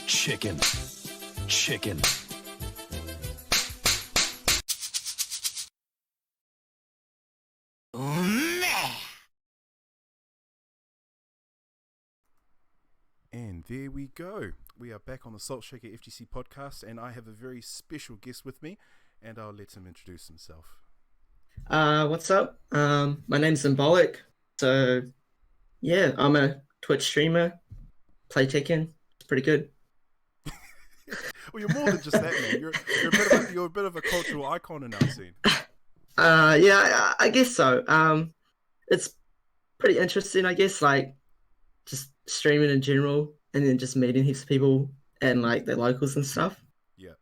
Chicken. Chicken. And there we go. We are back on the Salt Shaker FGC podcast, and I have a very special guest with me, and I'll let him introduce himself. What's up? My name's Zymbolik. So, yeah, I'm a Twitch streamer. Play Tekken. It's pretty good. Well, you're more than just that, man. You're a bit of a cultural icon in our scene. Yeah, I guess so. It's pretty interesting, I guess, like just streaming in general, and then just meeting heaps of people and like the locals and stuff. Yeah.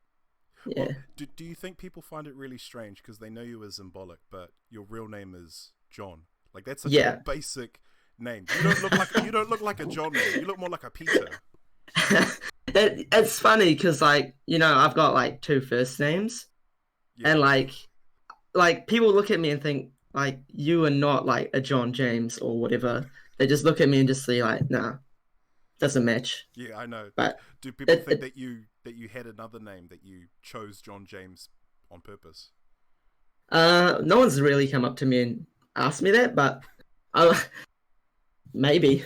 Yeah. Well, do you think people find it really strange because they know you as Zymbolik, but your real name is John? Like that's such a basic name. You don't look like a John, man. You look more like a Peter. It's funny because like I've got like two first names, and like people look at me and think like you are not like a John James or whatever. They just look at me and just say like, nah, doesn't match. Yeah, I know. But do people think that you had another name, that you chose John James on purpose? No one's really come up to me and asked me that, but maybe.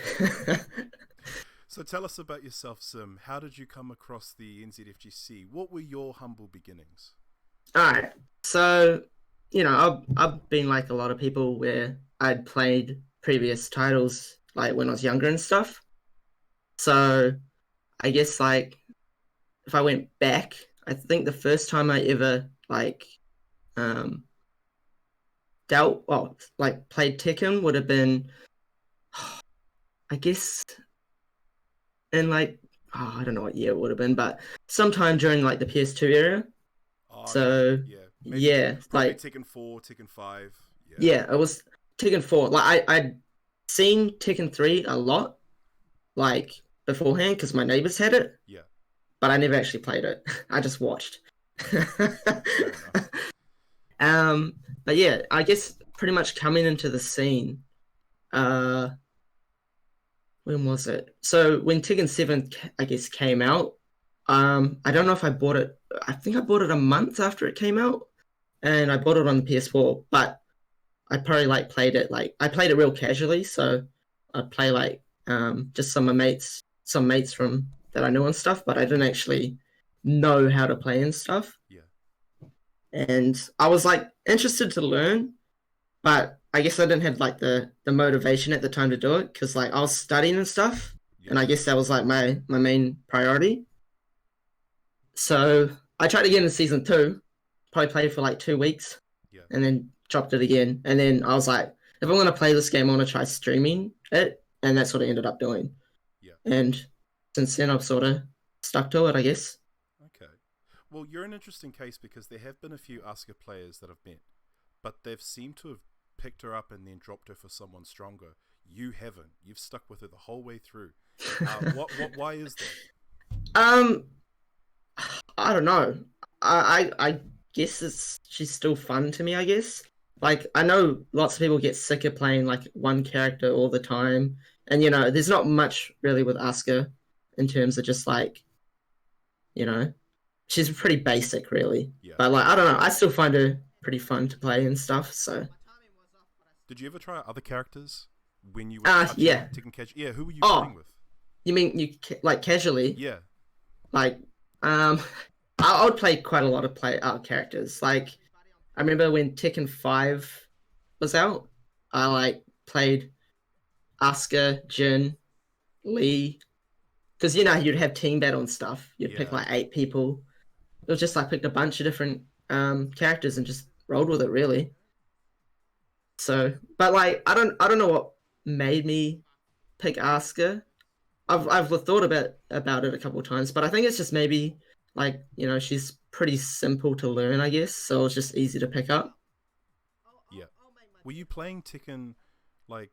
So tell us about yourself, Sim. How did you come across the NZFGC? What were your humble beginnings? Alright, so, I've been like a lot of people where I'd played previous titles like when I was younger and stuff. So I guess like if I went back, I think the first time I ever like played Tekken would have been, I guess, in like I don't know what year it would have been, but sometime during like the PS2 era. Oh, so yeah, probably like Tekken 4, Tekken 5. Yeah, it was Tekken 4. Like I'd seen Tekken 3 a lot, like beforehand, because my neighbors had it. Yeah. But I never actually played it. I just watched. But yeah, I guess pretty much coming into the scene. When was it? So when Tekken 7, I guess, came out, I don't know if I bought it. I think I bought it a month after it came out, and I bought it on the PS4. But I probably like played it I played it real casually. So I'd play like just some mates from that I knew and stuff, but I didn't actually know how to play and stuff. Yeah. And I was like interested to learn, but I guess I didn't have like the motivation at the time to do it because like I was studying and stuff, and I guess that was like my main priority. So I tried to get into season 2, probably played for like 2 weeks, and then dropped it again. And then I was like, if I'm gonna play this game, I want to try streaming it, and that's what I ended up doing. Yeah. And since then, I've sort of stuck to it, I guess. Okay. Well, you're an interesting case because there have been a few Asuka players that I've met, but they've seemed to have picked her up and then dropped her for someone stronger. You haven't. You've stuck with her the whole way through. Why is that? I don't know. I guess she's still fun to me, I guess. Like, I know lots of people get sick of playing like one character all the time. And, there's not much really with Asuka in terms of just like, she's pretty basic really. Yeah. But like, I don't know. I still find her pretty fun to play and stuff. So. Did you ever try other characters when you were Tekken casual? Yeah, who were you playing with? You mean like casually? Yeah. Like, I would play quite a lot of characters. Like, I remember when Tekken 5 was out, I like played Asuka, Jin, Lee, because you'd have team battle and stuff. You'd pick like 8 people. It was just like picked a bunch of different characters and just rolled with it really. So, but like I don't know what made me pick Asuka. I've thought about it a couple of times, but I think it's just maybe like she's pretty simple to learn, I guess, so it's just easy to pick up. Yeah. Were you playing Tekken like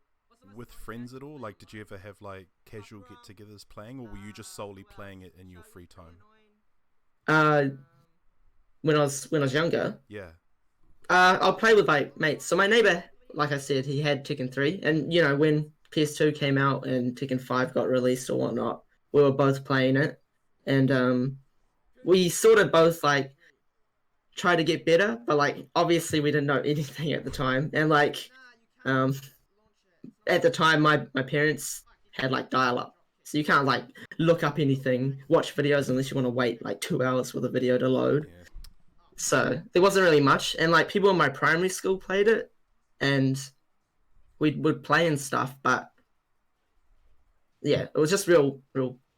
with friends at all? Like, did you ever have like casual get-togethers playing, or were you just solely playing it in your free time? When I was younger, yeah, I'll play with like mates. So my neighbor, like I said, he had Tekken 3, and when PS2 came out and Tekken 5 got released or whatnot, we were both playing it. and we sort of both like try to get better, but like obviously we didn't know anything at the time, and like um at the time my parents had like dial up, so you can't like look up anything, watch videos unless you want to wait like 2 hours for the video to load. Yeah. So there wasn't really much, and like people in my primary school played it, and we would play and stuff, but yeah, it was just real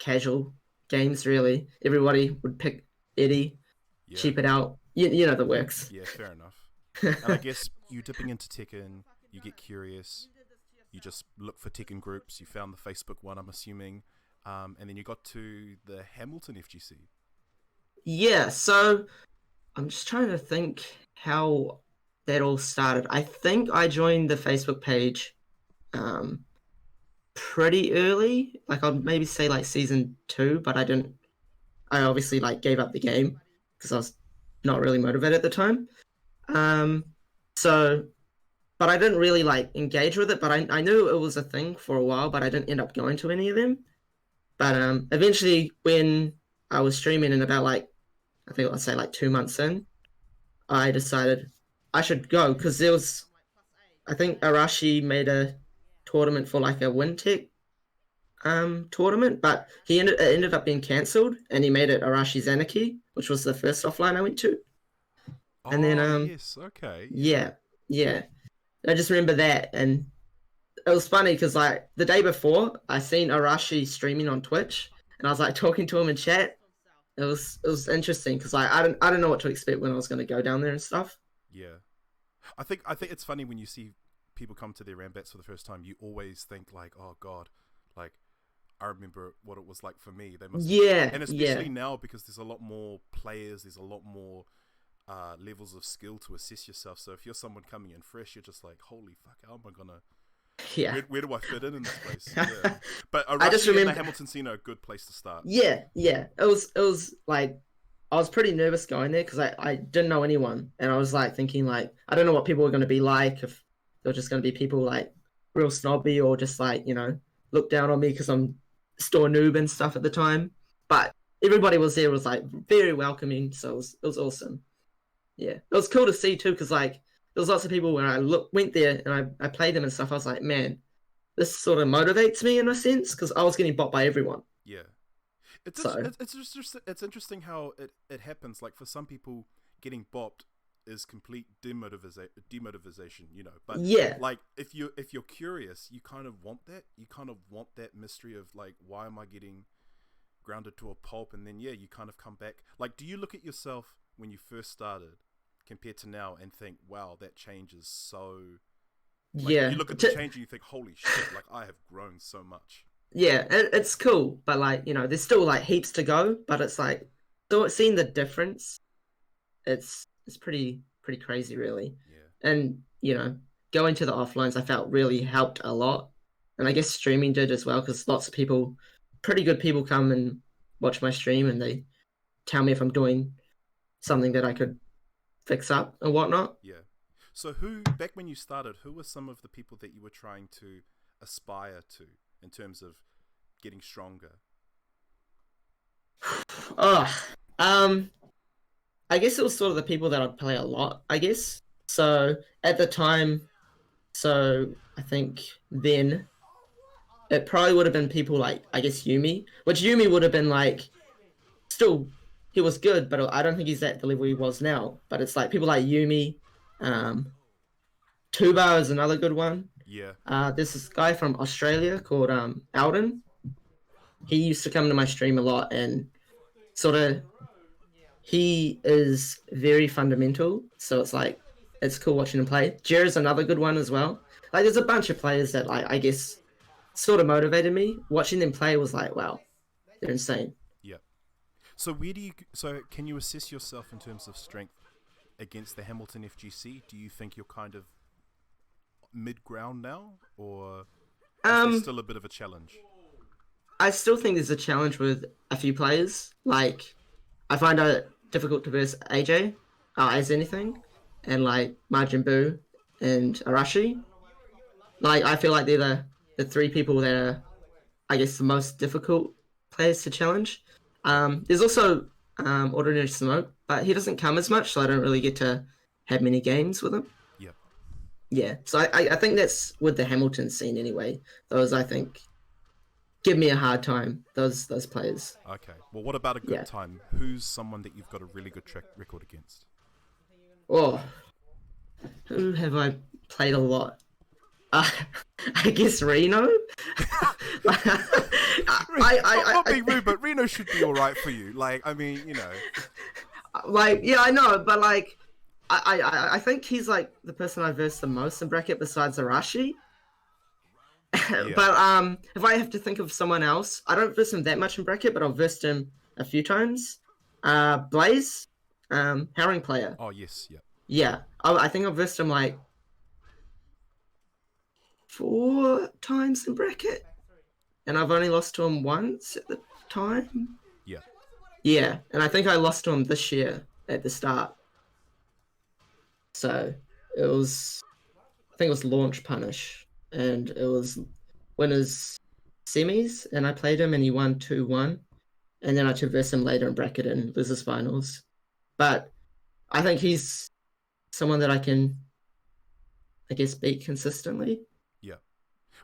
casual games. Really, everybody would pick Eddie, Yeah. cheap it out. You know the works. Yeah, fair enough. And I guess you dipping into Tekken, you get curious, you just look for Tekken groups, you found the Facebook one, I'm assuming, and then you got to the Hamilton FGC. Yeah, so I'm just trying to think how that all started. I think I joined the Facebook page um, pretty early, like I'd maybe say like season 2, but I didn't. I obviously like gave up the game because I was not really motivated at the time. Um, so, but I didn't really like engage with it. But I knew it was a thing for a while, but I didn't end up going to any of them. But eventually, when I was streaming in about like I think let's say like 2 months in, I decided I should go because there was I think Arashi made a tournament for like a WinTech tournament, but it ended up being cancelled, and he made it Arashi's Anarchy, which was the first offline I went to. And then Yes, okay. yeah, I just remember that, and it was funny because like the day before I seen Arashi streaming on Twitch, and I was like talking to him in chat. It was interesting because like I don't know what to expect when I was going to go down there and stuff. Yeah. I think it's funny when you see people come to their Rambats for the first time, you always think like, oh god, like I remember what it was like for me. They must and especially now because there's a lot more players, there's a lot more levels of skill to assess yourself. So if you're someone coming in fresh, you're just like, holy fuck, how am I gonna where do I fit in this place? Yeah. But I just remember and the Hamilton scene are a good place to start. Yeah. It was like I was pretty nervous going there because I didn't know anyone, and I was like thinking like I don't know what people were going to be like, if they're just going to be people like real snobby or just like look down on me because I'm still a noob and stuff at the time. But everybody was like very welcoming, so it was awesome. Yeah, it was cool to see too because like there was lots of people when I went there and I played them and stuff. I was like, man, this sort of motivates me in a sense because I was getting bought by everyone. Yeah. It's interesting how it happens. Like for some people, getting bopped is complete demotivation, But yeah, like if you're curious, you kind of want that. You kind of want that mystery of like, why am I getting grounded to a pulp? And then you kind of come back. Like, do you look at yourself when you first started compared to now and think, wow, that change is so. Like, you look at the change and you think, holy shit, like I have grown so much. Yeah, it's cool, but like there's still like heaps to go. But it's like seeing the difference, it's pretty crazy, really. Yeah. And going to the offlines, I felt really helped a lot, and I guess streaming did as well because lots of people, pretty good people, come and watch my stream and they tell me if I'm doing something that I could fix up and whatnot. Yeah. So back when you started, who were some of the people that you were trying to aspire to in terms of getting stronger? I guess it was sort of the people that I'd play a lot, I guess. So at the time, I think then it probably would have been people like, I guess, Yumi, which Yumi would have been like, still, he was good, but I don't think he's at the level he was now. But it's like people like Yumi, Tuba is another good one. Yeah. There's this guy from Australia called Alden. He used to come to my stream a lot, and sort of he is very fundamental. So it's like it's cool watching him play. Jer's another good one as well. Like there's a bunch of players that like I guess sort of motivated me. Watching them play was like, wow, they're insane. Yeah. So can you assess yourself in terms of strength against the Hamilton FGC? Do you think you're kind of mid-ground now, or is there still a bit of a challenge? I still think there's a challenge with a few players. Like, I find it difficult to verse AJ as anything, and like Majin Buu and Arashi. Like, I feel like they're the three people that are, I guess, the most difficult players to challenge. There's also Ordinary Smoke, but he doesn't come as much, so I don't really get to have many games with him. Yep. Yeah, so I think that's with the Hamilton scene anyway. Those, I think, give me a hard time, those players. Okay. Well, what about a good Yeah. time? Who's someone that you've got a really good track record against? Oh, who have I played a lot? I guess Reno. Not being rude, but Reno should be all right for you. Like, I mean, you know. Like, yeah, I know, but like, I think he's like the person I versed the most in bracket besides Arashi. Yeah. But if I have to think of someone else, I don't verse him that much in bracket, but I've versed him a few times. Blaze, Herring player. Oh yes, yeah. Yeah, I think I've versed him like 4 times in bracket, and I've only lost to him once at the time. Yeah. Yeah, and I think I lost to him this year at the start. So it was, I think it was launch punish, and it was winners semis, and I played him and he won 2-1, and then I traversed him later in bracket and losers finals. But I think he's someone that I can, I guess, beat consistently. Yeah.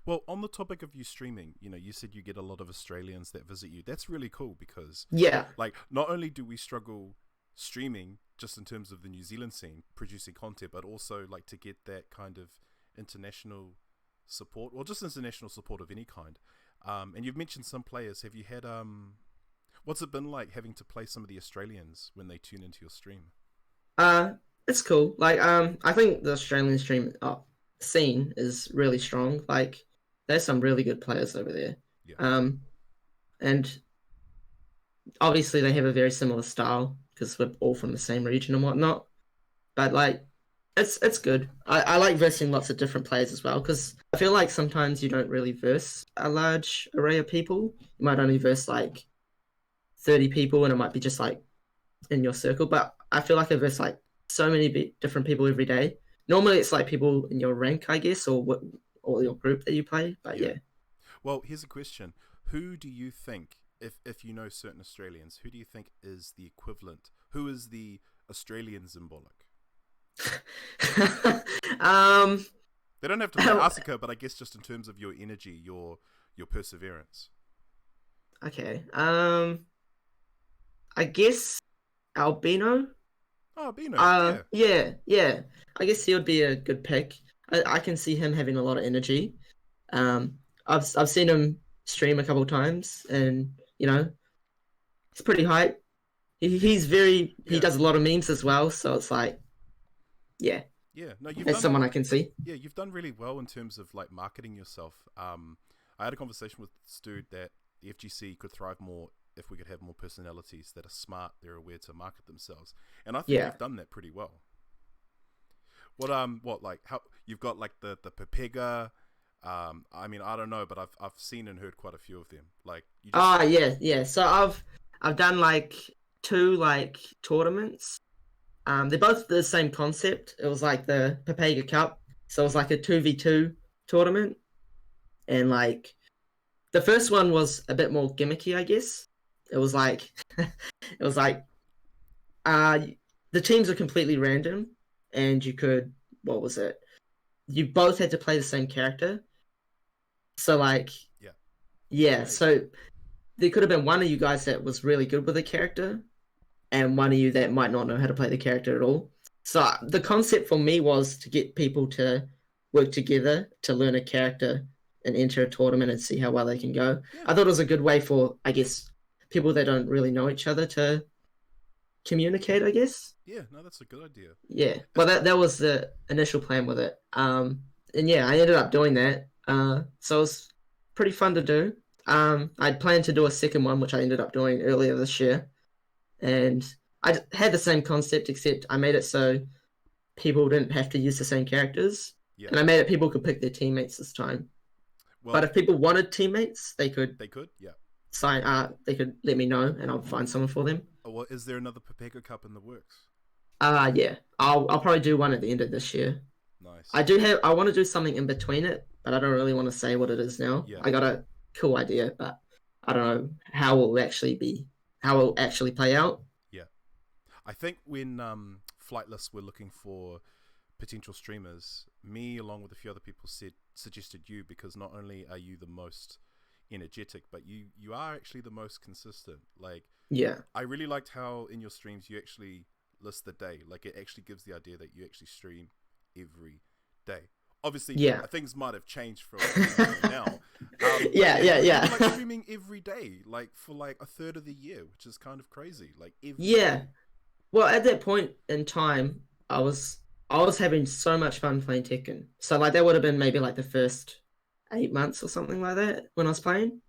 Well, on the topic of you streaming, you know, you said you get a lot of Australians that visit you. That's really cool because, Yeah, like, not only do we struggle streaming just in terms of the New Zealand scene, producing content, but also like to get that kind of international support, or just international support of any kind. And you've mentioned some players. Have you had what's it been like having to play some of the Australians when they tune into your stream? it's cool. Like, I think the Australian stream scene is really strong. Like, there's some really good players over there. Yeah. And obviously they have a very similar style because we're all from the same region and whatnot. But like, it's good. I like versing lots of different players as well because I feel like sometimes you don't really verse a large array of people. You might only verse like 30 people, and it might be just like in your circle. But I feel like I verse like so many different people every day. Normally it's like people in your rank, I guess, or your group that you play. But yeah. Well, here's a question: who do you think, if you know certain Australians, who do you think is the equivalent? Who is the Australian Zymbolik? They don't have to play Asuka, but I guess just in terms of your energy, your perseverance. Okay. I guess Albino. Oh, Albino. Yeah. I guess he would be a good pick. I can see him having a lot of energy. I've seen him stream a couple of times, and you know, he's pretty hype. He does a lot of memes as well, so it's like, yeah. Yeah, no, that's someone I can see. Yeah, you've done really well in terms of like marketing yourself. I had a conversation with Stu that the FGC could thrive more if we could have more personalities that are smart, they're aware to market themselves, and I think you've done that pretty well. What like how you've got like the Pepega. I mean, I don't know, but I've seen and heard quite a few of them. Like, yeah. So I've done like 2 like tournaments. They're both the same concept. It was like the Pepega Cup, so it was like a 2v2 tournament, and like the first one was a bit more gimmicky, I guess. It was like the teams are completely random, and you could, what was it? You both had to play the same character. So like, yeah. So there could have been one of you guys that was really good with the character, and one of you that might not know how to play the character at all. So the concept for me was to get people to work together to learn a character and enter a tournament and see how well they can go. Yeah. I thought it was a good way for, I guess, people that don't really know each other to communicate, I guess. Yeah, no, that's a good idea. Yeah, well, that was the initial plan with it. And yeah, I ended up doing that. So it was pretty fun to do. I'd planned to do a second one, which I ended up doing earlier this year. And I had the same concept, except I made it so people didn't have to use the same characters. Yeah. And I made it people could pick their teammates this time. Well, but if people wanted teammates, they could, yeah. They could let me know, and I'll find someone for them. Oh, well, is there another Pepega Cup in the works? Yeah. I'll probably do one at the end of this year. Nice. I want to do something in between it, but I don't really want to say what it is now. Yeah. I got a cool idea, but I don't know how it will actually be how it will actually play out. Yeah. I think when Flightless were looking for potential streamers, me along with a few other people suggested you, because not only are you the most energetic, but you are actually the most consistent. Like, Yeah. I really liked how in your streams you actually list the day. Like, it actually gives the idea that you actually stream every day. Obviously, Yeah. things might have changed from now. Yeah. You're like streaming every day, like for like a third of the year, which is kind of crazy. Like every day. Well, at that point in time, I was having so much fun playing Tekken. So like that would have been maybe like the first 8 months or something like that when I was playing.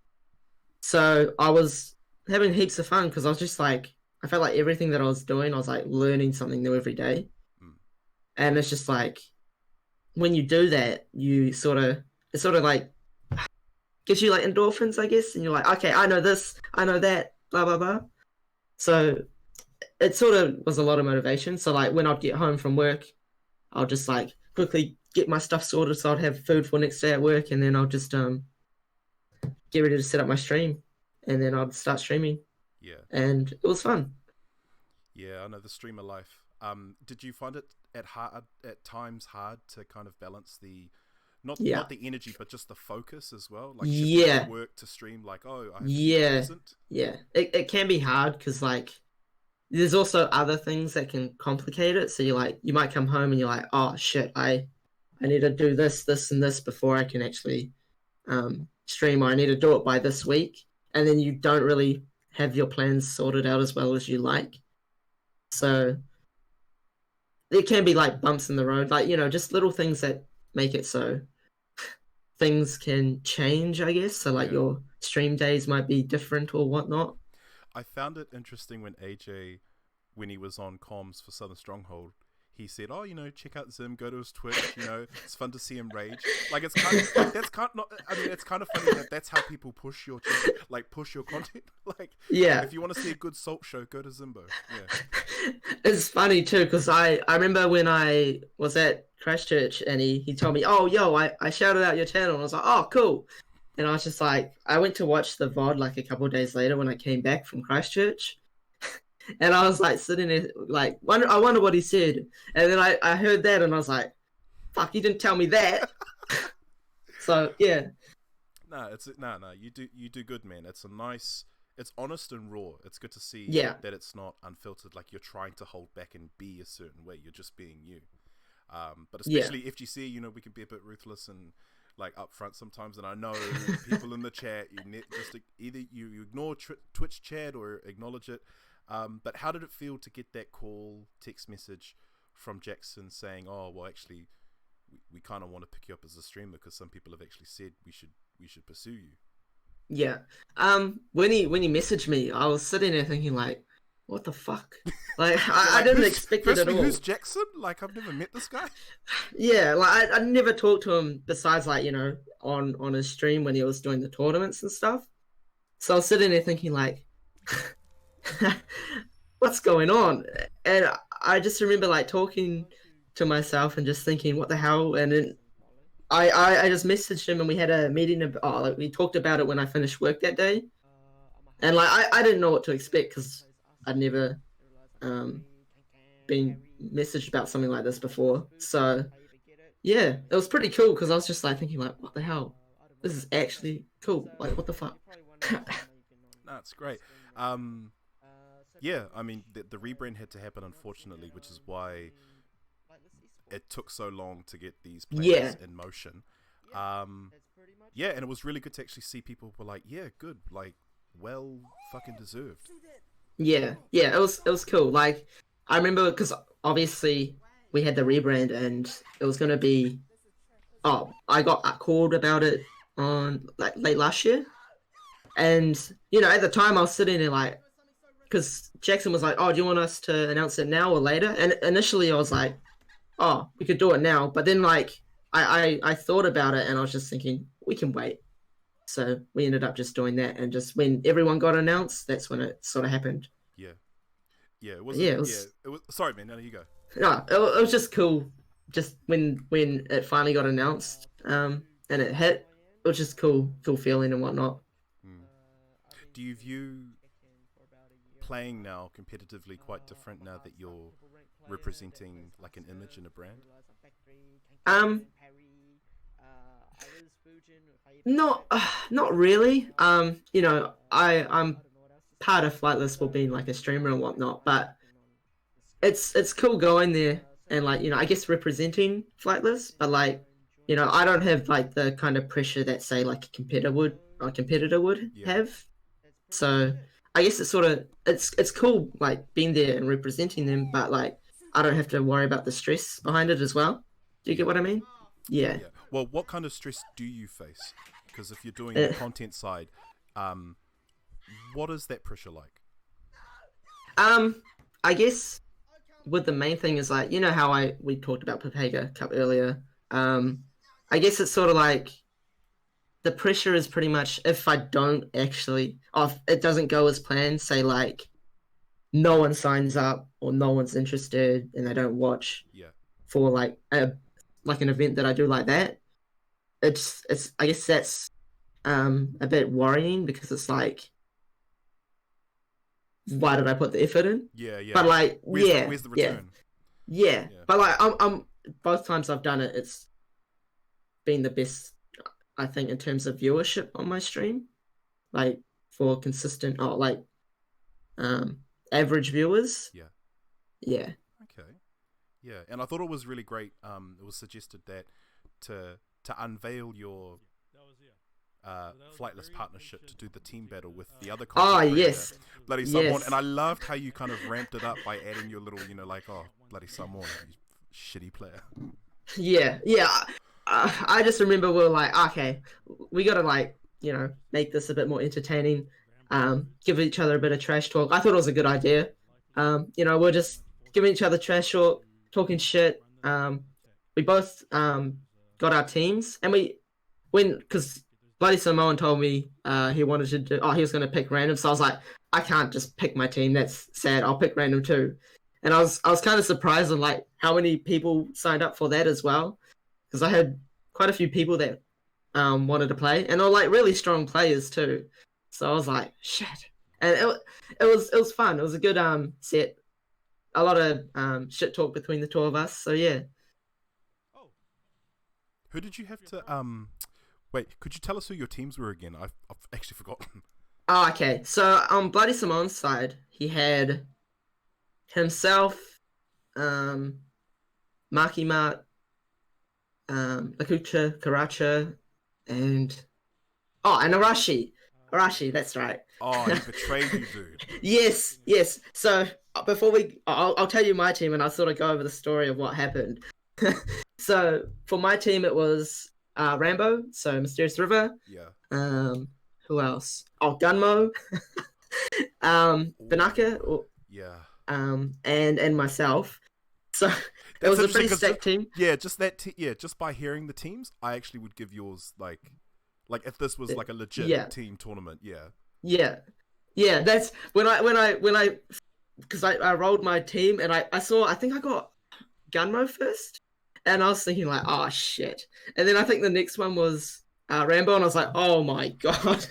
So I was having heaps of fun because I was just like, I felt like everything that I was doing, I was like learning something new every day. Mm. And it's just like when you do that, it sort of like gives you like endorphins, I guess, and you're like, okay, I know this, I know that, blah blah blah. So it sort of was a lot of motivation. So like when I'd get home from work, I'll just like quickly get my stuff sorted so I'd have food for next day at work, and then I'll just get ready to set up my stream, and then I'd start streaming. Yeah. And it was fun. Yeah, I know the streamer life. Did you find it at times hard to kind of balance the not the energy, but just the focus as well? Like, should you work to stream? Like, oh, I have to be present. Yeah, it can be hard because like there's also other things that can complicate it. So you might come home and you're like, oh shit, I need to do this, this, and this before I can actually stream, or I need to do it by this week, and then you don't really have your plans sorted out as well as you like. So there can be like bumps in the road, like, just little things that make it so things can change, I guess. So like your stream days might be different or whatnot. I found it interesting when AJ, when he was on comms for Southern Stronghold, he said, "Oh, check out Zim, go to his Twitch. It's fun to see him rage." Like, it's kind of it's kind of funny that that's how people push your content. Like, if you want to see a good salt show, go to Zimbo. Yeah, it's funny too because I remember when I was at Christchurch and he told me, "Oh, yo, I shouted out your channel," and I was like, "Oh, cool." And I was just like, I went to watch the VOD like a couple of days later when I came back from Christchurch. And I was like sitting there, like, I wonder what he said. And then I heard that and I was like, fuck, you didn't tell me that. So, yeah. No, you do good, man. It's it's honest and raw. It's good to see that it's not unfiltered, like you're trying to hold back and be a certain way. You're just being you. But especially FGC, we can be a bit ruthless and like upfront sometimes. And I know people in the chat, either you ignore Twitch chat or acknowledge it. But how did it feel to get that call, text message from Jackson saying, "Oh, well, actually, we kind of want to pick you up as a streamer because some people have actually said we should pursue you"? Yeah. When he messaged me, I was sitting there thinking like, what the fuck? Like, I didn't expect it at all. Who's Jackson? Like, I've never met this guy. Yeah, like I never talked to him besides like on his stream when he was doing the tournaments and stuff. So I was sitting there thinking like, what's going on? And I just remember like talking to myself and just thinking, what the hell? And then I just messaged him and we had a meeting. We talked about it when I finished work that day. And like I didn't know what to expect because I'd never been messaged about something like this before. So yeah, it was pretty cool because I was just like thinking like, what the hell? This is actually cool. Like, what the fuck? No, it's great. Yeah, I mean, the rebrand had to happen, unfortunately, which is why it took so long to get these plans in motion. Yeah, and it was really good to actually see people were like, yeah, good, like, well fucking deserved. Yeah, it was cool. Like, I remember because obviously we had the rebrand and it was going to be, I got called about it on like late last year. And, at the time I was sitting there like, because Jackson was like, "Oh, do you want us to announce it now or later?" And initially I was like, "Oh, we could do it now." But then like I thought about it and I was just thinking, we can wait. So we ended up just doing that, and just when everyone got announced, that's when it sort of happened. Yeah. It was. Sorry, man. No, you go. No, it was just cool. Just when it finally got announced, and it hit, it was just cool feeling and whatnot. Do you view playing now competitively quite different now that you're representing like an image and a brand? Um, not really. I'm part of Flightless for being like a streamer and whatnot, but it's cool going there and like I guess representing Flightless, but like I don't have like the kind of pressure that say like a competitor would Yeah. have. So I guess it's cool like being there and representing them, but like I don't have to worry about the stress behind it as well. Do you get what I mean? Yeah. Yeah. Well, what kind of stress do you face? Because if you're doing Uh, the content side, what is that pressure like? I guess with the main thing is like how we talked about Papega Cup earlier. I guess it's sort of like the pressure is pretty much if I don't actually, or if it doesn't go as planned, say like no one signs up or no one's interested and they don't watch Yeah. for like an event that I do like that. It's I guess that's a bit worrying because it's like why did I put the effort in? Yeah. Yeah. But like Where's the yeah. return? Yeah. Yeah. But like I'm both times I've done it, it's been the best I think in terms of viewership on my stream. Like for consistent or like average viewers. Yeah. Yeah. Okay. Yeah, and I thought it was really great. It was suggested that to unveil your Flightless partnership to do the team battle with the other content creator, Yes. Bloody Someone, Yes. and I loved how you kind of ramped it up by adding your little, like, oh, Bloody Someone, you shitty player. Yeah. I just remember we were like, okay, we gotta like, make this a bit more entertaining. Give each other a bit of trash talk. I thought it was a good idea. We're just giving each other trash talk, talking shit. We both got our teams, and because Bloody Samoan told me he wanted to he was going to pick random, so I was like, I can't just pick my team. That's sad. I'll pick random too. And I was kind of surprised on like how many people signed up for that as well, because I had quite a few people that wanted to play, and they were like really strong players too. So I was like, shit, and it was fun. It was a good set. A lot of shit talk between the two of us. So yeah. Who did you have to wait, could you tell us who your teams were again? I've actually forgotten. Oh, okay. So on Bloody Simone's side, he had himself, Maki Mart, Akucha, Karacha, and Arashi. Arashi, that's right. Oh, he betrayed you, dude. Yes. So before I'll tell you my team, and I'll sort of go over the story of what happened. So for my team, it was Rambo, so Mysterious River. Yeah. Who else? Oh, Gunmo. Banaka. Yeah. And myself. So it was a pretty stacked team. Yeah, just that. Just by hearing the teams, I actually would give yours like if this was like a legit team tournament. Yeah. Yeah. That's when I because I rolled my team and I think I got Gunmo first, and I was thinking like, oh shit, and then I think the next one was Rambo, and I was like, oh my god.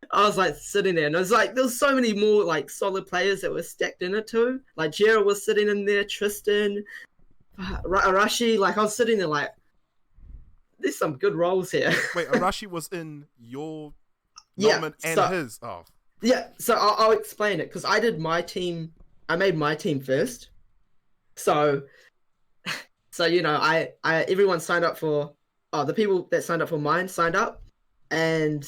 I was like sitting there, and it was like there was so many more like solid players that were stacked in it too. Like Jera was sitting in there, Tristan, Arashi. Like I was sitting there like, there's some good roles here. Wait, Arashi was in your nominee and his. Oh. Yeah, so I'll explain it because I did my team. I made my team first. So I everyone signed up for. Oh, the people that signed up for mine signed up, and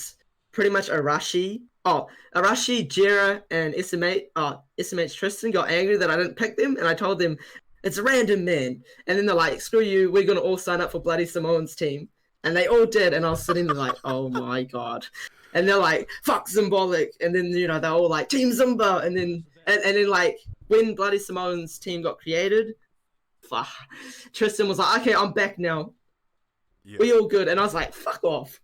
pretty much Arashi, Jera, and SMH Tristan got angry that I didn't pick them, and I told them it's a random man, and then they're like, screw you, we're gonna all sign up for Bloody Samoan's team, and they all did, and I was sitting there like, oh my god, and they're like, fuck Zymbolik, and then they're all like Team Zimba, and then like when Bloody Samoan's team got created, Tristan was like, okay, I'm back now. Yeah. We all good, and I was like, fuck off.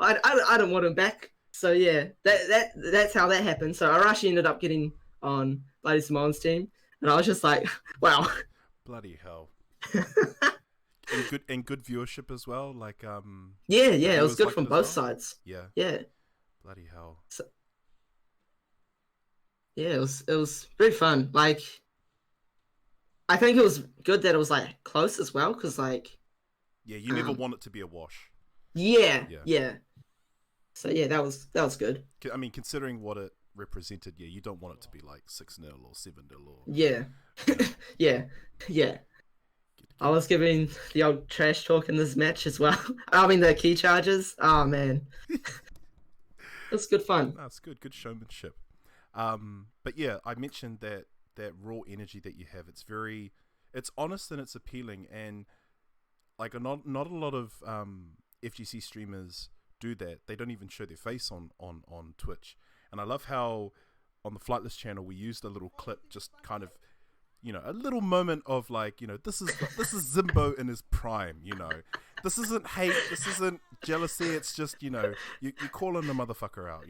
I don't want him back. So yeah, that's how that happened. So Arashi ended up getting on Bloody Samoan's team, and I was just like, wow. Bloody hell. and good viewership as well. Like yeah, it was good from both sides. Yeah. Yeah. Bloody hell. yeah, it was very fun. Like, I think it was good that it was like close as well, because like, Yeah, you never want it to be a wash. yeah, Yeah. yeah. So yeah, that was good. I mean, considering what it represented, yeah, you don't want it to be like 6-0 or 7-0 or Yeah, you know. yeah, yeah. I was giving the old trash talk in this match as well. I mean, the key charges. Oh man, it's good fun. No, it's good showmanship. But yeah, I mentioned that raw energy that you have. It's honest and it's appealing, and like not a lot of FGC streamers do that. They don't even show their face on Twitch, and I love how on the Flightless channel we used a little clip, just kind of, a little moment of like, this is Zimbo in his prime. This isn't hate, this isn't jealousy. It's just you're calling the motherfucker out.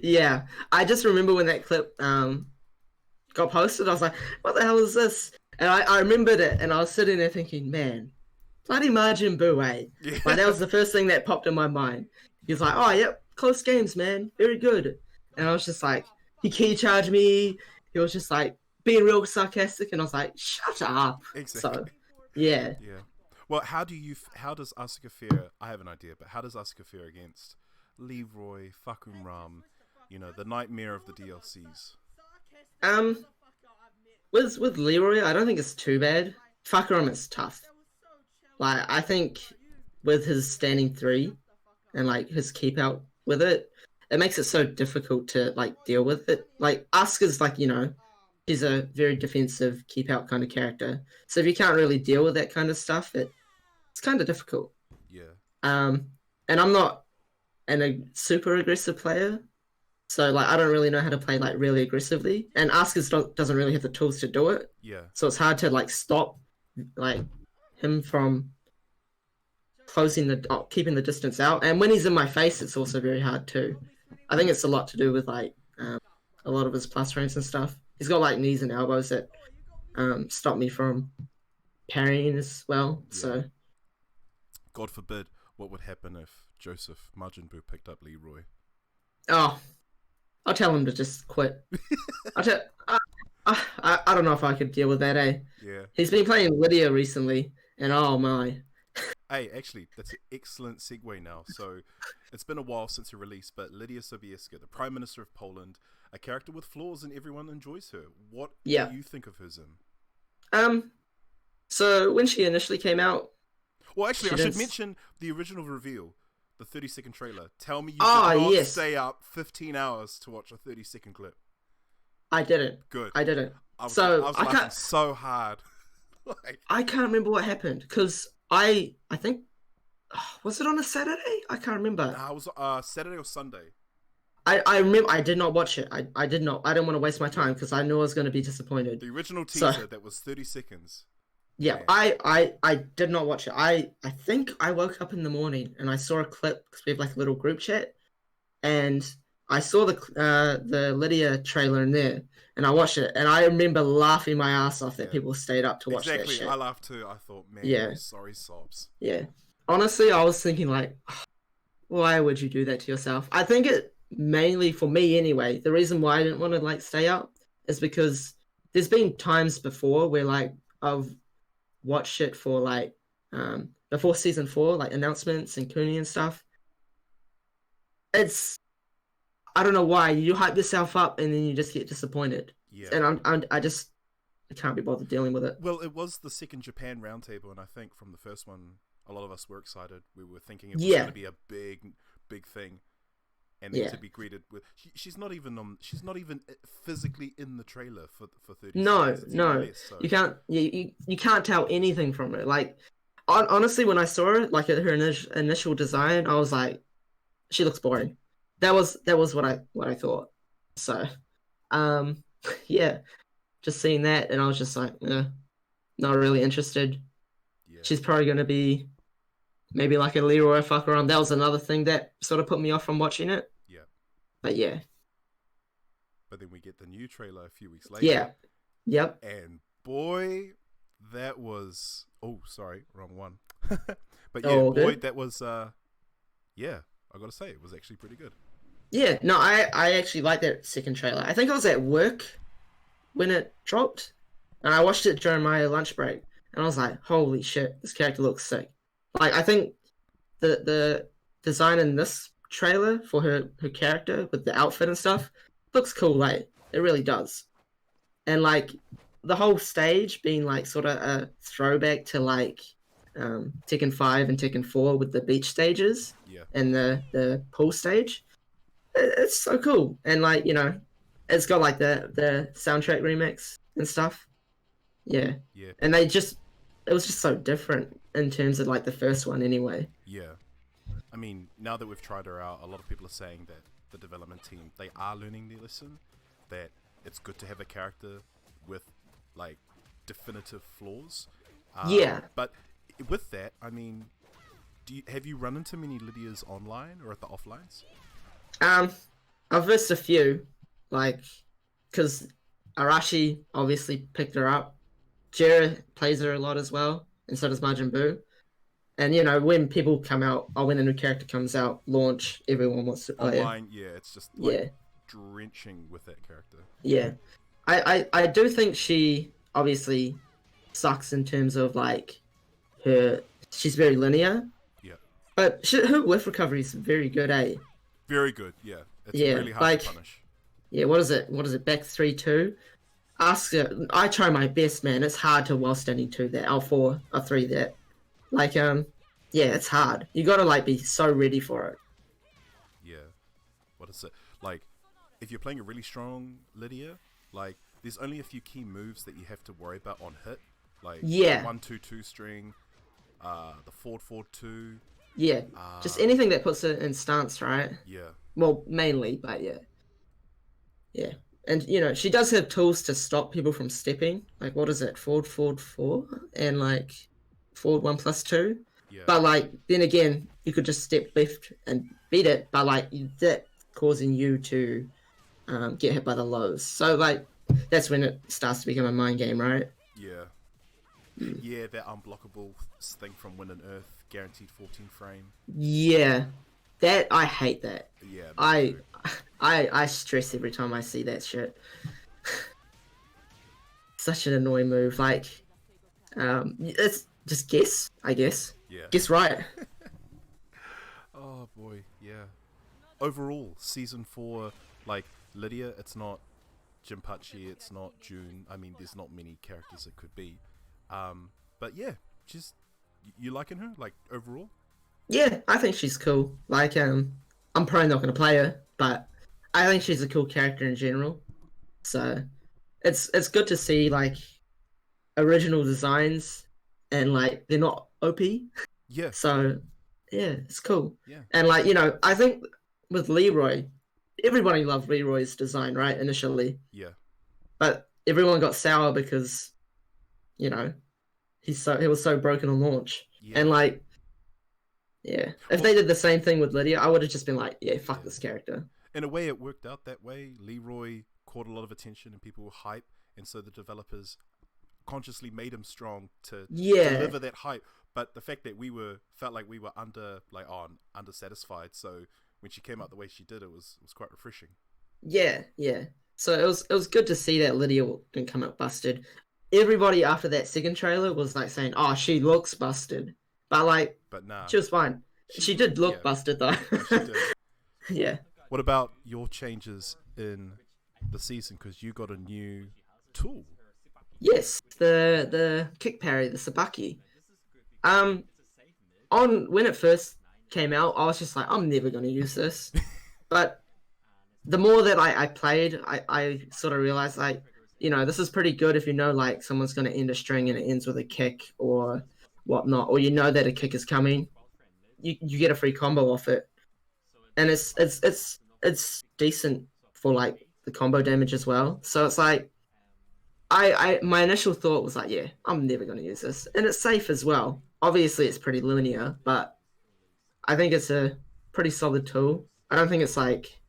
Yeah, I just remember when that clip got posted. I was like, "What the hell is this?" And I remembered it, and I was sitting there thinking, "Man, bloody Majin Buu, eh?" Yeah. Like that was the first thing that popped in my mind. He was like, "Oh, yep, close games, man, very good." And I was just like, he key charged me. He was just like being real sarcastic, and I was like, "Shut up." Exactly. So, yeah. Yeah. Well, how does Asuka fare? I have an idea, but how does Asuka fare against Leroy, fucking Ram, the nightmare of the DLCs? Um, with Leroy, I don't think it's too bad. Fakaram is tough. Like I think with his standing 3 and like his keep out with it, it makes it so difficult to like deal with it. Like Asuka's like, she's a very defensive keep out kind of character. So if you can't really deal with that kind of stuff, it's kind of difficult. Yeah. Um, and I'm not a super aggressive player, so like I don't really know how to play like really aggressively, and Asuka doesn't really have the tools to do it. Yeah. So it's hard to like stop like him from keeping the distance out. And when he's in my face, it's also very hard too. I think it's a lot to do with like a lot of his plus frames and stuff. He's got like knees and elbows that stop me from parrying as well. Yeah. So God forbid, what would happen if Joseph Majin Buu picked up Leroy? oh, I'll tell him to just quit. I'll tell. I don't know if I could deal with that. Yeah. He's been playing Lydia recently, and oh my. Hey, actually, that's an excellent segue now. So, it's been a while since her release, but Lydia Sobieska, the Prime Minister of Poland, a character with flaws, and everyone enjoys her. What do you think of her, Zim? So when she initially came out, well, actually, I should mention the original reveal, the 30-second trailer. Tell me you did not stay up 15 hours to watch a 30-second clip. I didn't. Good. I didn't. I was laughing so hard. I can't remember what happened because I think was it on a Saturday? I can't remember. Nah, it was Saturday or Sunday. I remember I did not watch it. I did not. I didn't want to waste my time because I knew I was going to be disappointed. The original teaser that was 30 seconds. Yeah, I did not watch it. I think I woke up in the morning and I saw a clip because we have like a little group chat, and I saw the Lydia trailer in there, and I watched it, and I remember laughing my ass off that people stayed up to watch that shit. I laughed too. I thought, man, sorry sobs. Yeah. Honestly, I was thinking like, why would you do that to yourself? I think it mainly for me anyway. The reason why I didn't want to like stay up is because there's been times before where like I've watched it for like before season 4, like announcements and Cooney and stuff. I don't know why you hype yourself up and then you just get disappointed. Yeah. And I can't be bothered dealing with it. Well, it was the second Japan roundtable, and I think from the first one, a lot of us were excited. We were thinking it was going to be a big thing, and then to be greeted with she's not even physically in the trailer for 30 seconds. No, so. You can't tell anything from it. Like honestly, when I saw it, like her initial design, I was like, she looks boring. That was what I thought. So, yeah, just seeing that, and I was just like, not really interested. Yeah. She's probably going to be maybe like a Leroy fucker on. That was another thing that sort of put me off from watching it. Yeah. But yeah. But then we get the new trailer a few weeks later. Yeah. Yep. And boy, that was... Oh, sorry, wrong one. But yeah, that was... yeah, I got to say, it was actually pretty good. Yeah, no, I actually like that second trailer. I think I was at work when it dropped, and I watched it during my lunch break, and I was like, "Holy shit, this character looks sick!" Like, I think the design in this trailer for her character with the outfit and stuff looks cool. Like, it really does. And like the whole stage being like sort of a throwback to like Tekken 5 and Tekken 4 with the beach stages Yeah, and the pool stage. It's so cool. And like, it's got like the soundtrack remix and stuff. Yeah. yeah, And it was just so different in terms of like the first one anyway. yeah. I mean, now that we've tried her out, a lot of people are saying that the development team, they are learning their lesson, that it's good to have a character with like definitive flaws. Yeah. But with that, I mean, have you run into many Lydias online or at the offlines? I've missed a few, like, because Arashi obviously picked her up. Jira plays her a lot as well, and so does Majin Buu. And when people come out, or when a new character comes out, launch, everyone wants to play her. Online, yeah, it's just like Yeah, drenching with that character. yeah. I do think she obviously sucks in terms of like her. She's very linear, Yeah, but her whiff recovery is very good, eh? very good. Yeah, it's Yeah, really hard like to punish. yeah. What is it? What is it? Back 3-2. Asuka, I try my best, man. It's hard to while standing 2 that, L4, L3 that. Like, yeah, it's hard. You gotta, like, be so ready for it. Yeah, what is it like? If you're playing a really strong Lydia, like there's only a few key moves that you have to worry about on hit, like Yeah. 1-2-2 string, the forward 4-2. Yeah. Just anything that puts it in stance, right? Yeah, Well, mainly, but yeah. Yeah. And, she does have tools to stop people from stepping. Like, what is it? Forward, forward, 4? And, like, forward 1+2. yeah, But, like, then again, you could just step left and beat it. But, like, that causing you to get hit by the lows. So, like, that's when it starts to become a mind game, right? yeah, yeah. That unblockable thing from Wind and Earth, guaranteed 14 frame. Yeah. I hate that. Yeah, I too. I stress every time I see that shit. Such an annoying move. Like, it's just guess, I guess. Yeah. Guess right. Oh boy, yeah. Overall, season 4, like Lydia, it's not Jinpachi, it's not June. I mean, there's not many characters it could be. But yeah, just you liking her, like overall? Yeah, I think she's cool. Like, I'm probably not gonna play her, but I think she's a cool character in general. So it's good to see like original designs and like they're not OP. Yeah, So yeah, it's cool. yeah, And like, I think with Leroy, everybody loved Leroy's design, right, initially. yeah, But everyone got sour because, he was so broken on launch. yeah. And like, yeah. If they did the same thing with Lydia, I would have just been like, yeah, fuck this character. In a way, it worked out that way. Leroy caught a lot of attention and people were hype, and so the developers consciously made him strong to Yeah. deliver that hype. But the fact that we felt like we were undersatisfied, so when she came out the way she did, it was quite refreshing. Yeah, yeah. So it was good to see that Lydia didn't come out busted. Everybody after that second trailer was like saying, "Oh, she looks busted," but like But nah, she was fine. She did look yeah. busted though. She did. Yeah. What about your changes in the season? Because you got a new tool. Yes, the kick parry, the sabaki. On when it first came out, I was just like, I'm never gonna use this. But the more that I played, I sort of realized like, this is pretty good if like someone's gonna end a string and it ends with a kick or whatnot, or that a kick is coming. You get a free combo off it, and it's decent for like the combo damage as well. So it's like, my initial thought was like, yeah, I'm never gonna use this, and it's safe as well. Obviously, it's pretty linear, but I think it's a pretty solid tool. I don't think it's like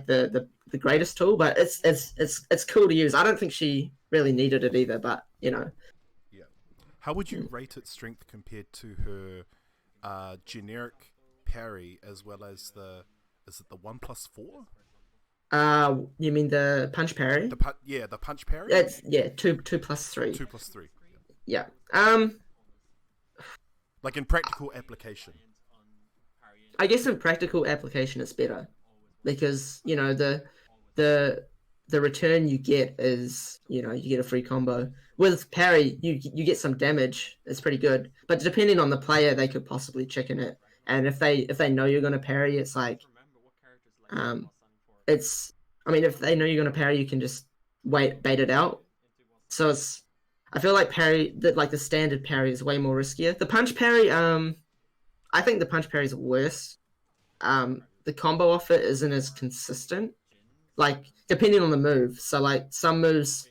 the greatest tool, but it's cool to use. I don't think she really needed it either, but Yeah. How would you rate its strength compared to her generic parry as well as is it the 1+4? You mean the punch parry? The punch parry. It's two plus three. 2+3. Yeah. Like in practical application. I guess in practical application it's better because the return you get is you get a free combo. With parry you get some damage. It's pretty good, but depending on the player, they could possibly chicken it. And if they know you're gonna parry, it's like it's if they know you're gonna parry, you can just bait it out. So I feel like the standard parry is way more riskier. The punch parry, I think the punch parry is worse. The combo off it isn't as consistent, like depending on the move. So like some moves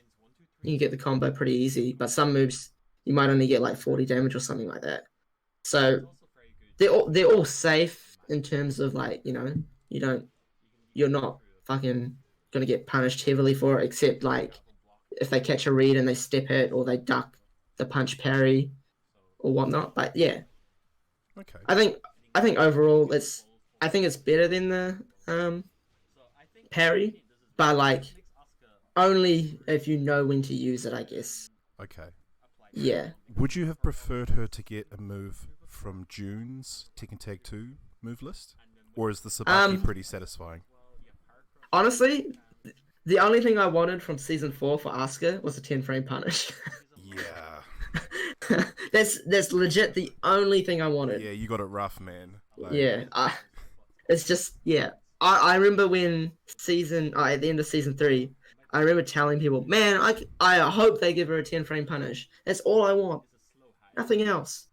you can get the combo pretty easy, but some moves you might only get like 40 damage or something like that. So they're all safe in terms of like you're not fucking gonna get punished heavily for it, except like if they catch a read and they step it or they duck the punch parry or whatnot. But yeah, Okay. I think overall I think it's better than the parry, but like only if you know when to use it, I guess. Okay. Yeah. Would you have preferred her to get a move from June's Tekken Tag 2 move list? Or is the sabaki pretty satisfying? Honestly, the only thing I wanted from Season 4 for Asuka was a 10-frame punish. Yeah. That's legit the only thing I wanted. Yeah, you got it rough, man. Like... Yeah. It's just, yeah. I remember when at the end of Season 3, I remember telling people, man, I hope they give her a 10-frame punish. That's all I want. Nothing else.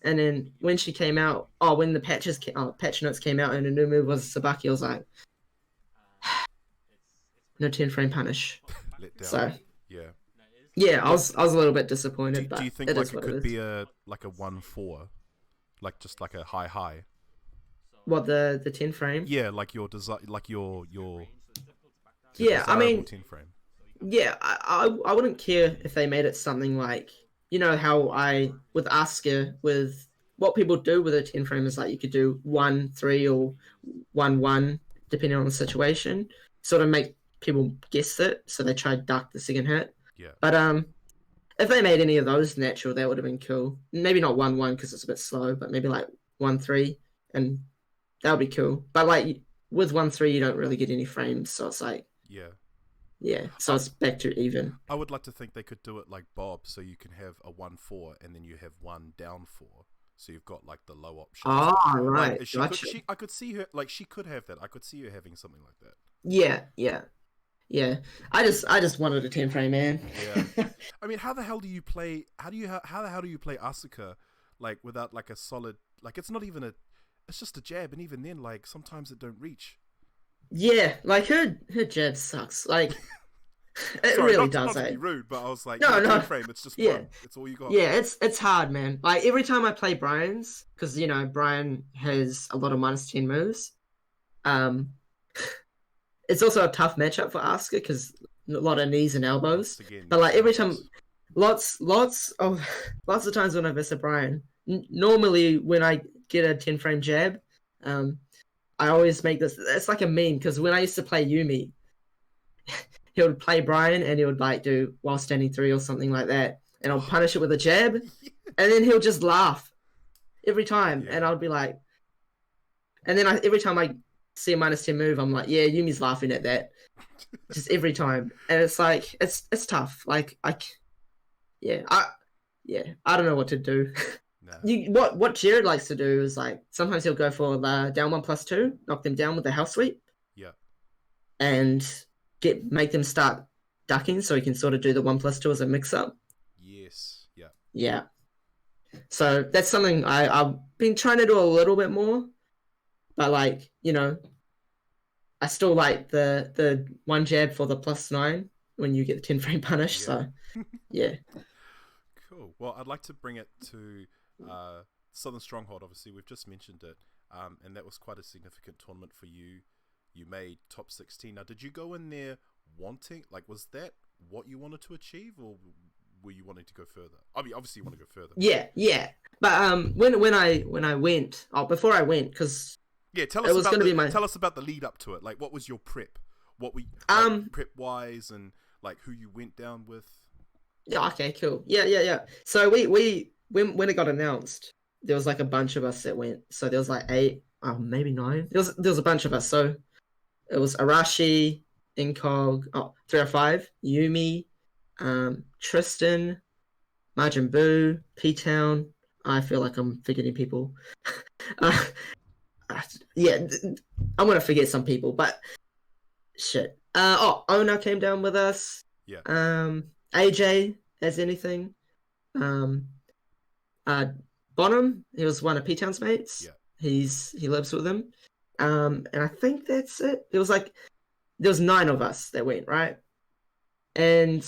And then when she came out, when the patch notes came out and the new move was sabaki, I was like, no 10-frame punish. Let down. So yeah, I was a little bit disappointed. Do you think like it could be a 1-4, like just like a high? What the 10-frame? Yeah, like your design, like your yeah. I mean, 10-frame. Yeah, I wouldn't care if they made it something like how with Asuka with what people do with a 10-frame is like you could do 1-3 or 1-1 depending on the situation, sort of make people guess it, so they try to duck the second hit. Yeah. But if they made any of those natural, that would have been cool. Maybe not 1-1 because it's a bit slow, but maybe like 1-3, and that would be cool. But like with 1-3, you don't really get any frames, so it's like yeah. So it's back to even. I would like to think they could do it like Bob, so you can have a 1-4 and then you have 1 down 4. So you've got like the low option. Oh, right. Like, Gotcha. I could see her like she could have that. I could see her having something like that. Yeah. I just wanted a 10-frame, man. Yeah. I mean, how the hell do you play? How the hell do you play Asuka like without like a solid? Like it's not even it's just a jab, and even then, like sometimes it don't reach. Yeah, like her jab sucks. Like it Sorry, really not does. to be rude, but I was like, no. frame. It's just Yeah. one. It's all you got. Yeah, it's hard, man. Like every time I play Brian's, because Brian has a lot of -10 moves. It's also a tough matchup for Asuka because a lot of knees and elbows. Again, but like every time, lots of times when I visit Brian, normally when I get a 10-frame jab, I always make this. It's like a meme because when I used to play Yumi, he would play Brian and he would like do while standing 3 or something like that, and I'll punish it with a jab, and then he'll just laugh every time, and I'll be like, and then every time I see a -10 move, I'm like, yeah, Yumi's laughing at that, just every time, and it's like it's tough. Like I don't know what to do. Nah. What Jared likes to do is like sometimes he'll go for the down 1+2, knock them down with the house sweep. Yeah. And make them start ducking so he can sort of do the 1+2 as a mix up. Yes. Yeah. Yeah. So that's something I've been trying to do a little bit more. But like, I still like the one jab for the +9 when you get the 10-frame punish. Yeah. So yeah. Cool. Well, I'd like to bring it to Southern Stronghold. Obviously, we've just mentioned it, and that was quite a significant tournament for you. You made top 16. Now, did you go in there wanting, like, was that what you wanted to achieve, or were you wanting to go further? I mean, obviously you want to go further. Yeah. But when I went, before I went, because yeah, tell it us was about going to be my tell us about the lead up to it. Like, what was your prep? What we prep wise, and like who you went down with. Yeah. Okay. Cool. Yeah. So we when it got announced, there was like a bunch of us that went. So there was like 8, maybe 9. There was a bunch of us. So it was Arashi, Incog, 305, Yumi, Tristan, Majin Buu, P-Town. I feel like I'm forgetting people. uh, yeah, I'm gonna forget some people, but shit. Ona came down with us. Yeah. AJ as anything. Um, uh, Bonham, he was one of P-Town's mates. Yeah. He lives with him. And I think that's it. There was 9 of us that went, right? And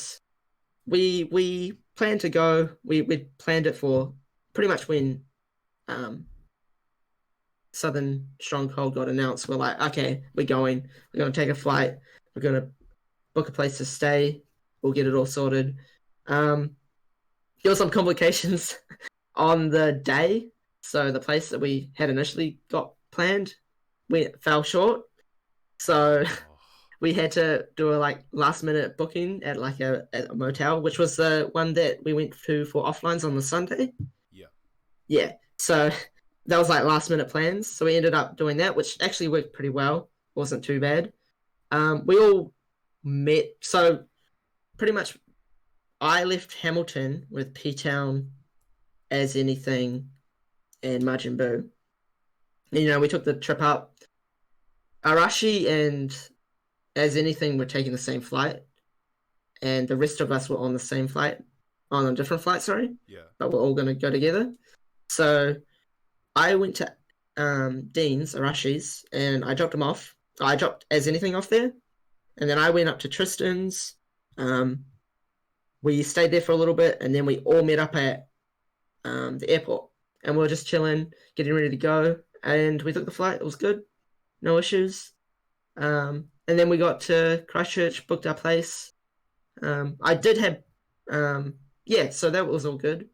we planned to go. We planned it for pretty much when Southern Stronghold got announced. We're like, okay, we're going. We're going to take a flight. We're going to book a place to stay. We'll get it all sorted. There were some complications on the day. So the place that we had initially got planned, we fell short. So we had to do a last minute booking at a motel, which was the one that we went to for offlines on the Sunday. Yeah. So that was last minute plans. So we ended up doing that, which actually worked pretty well. Wasn't too bad. We all met. So pretty much I left Hamilton with P-Town as anything and Majin Buu. We took the trip up. Arashi and as anything were taking the same flight, and the rest of us were on the same flight, on a different flight, sorry. Yeah. But we're all going to go together. So I went to Dean's, Arashi's, and I dropped him off. I dropped as anything off there, and then I went up to Tristan's. We stayed there for a little bit, and then we all met up at the airport, and we were just chilling, getting ready to go, and we took the flight. It was good, no issues. And then we got to Christchurch, booked our place. I did have, so that was all good.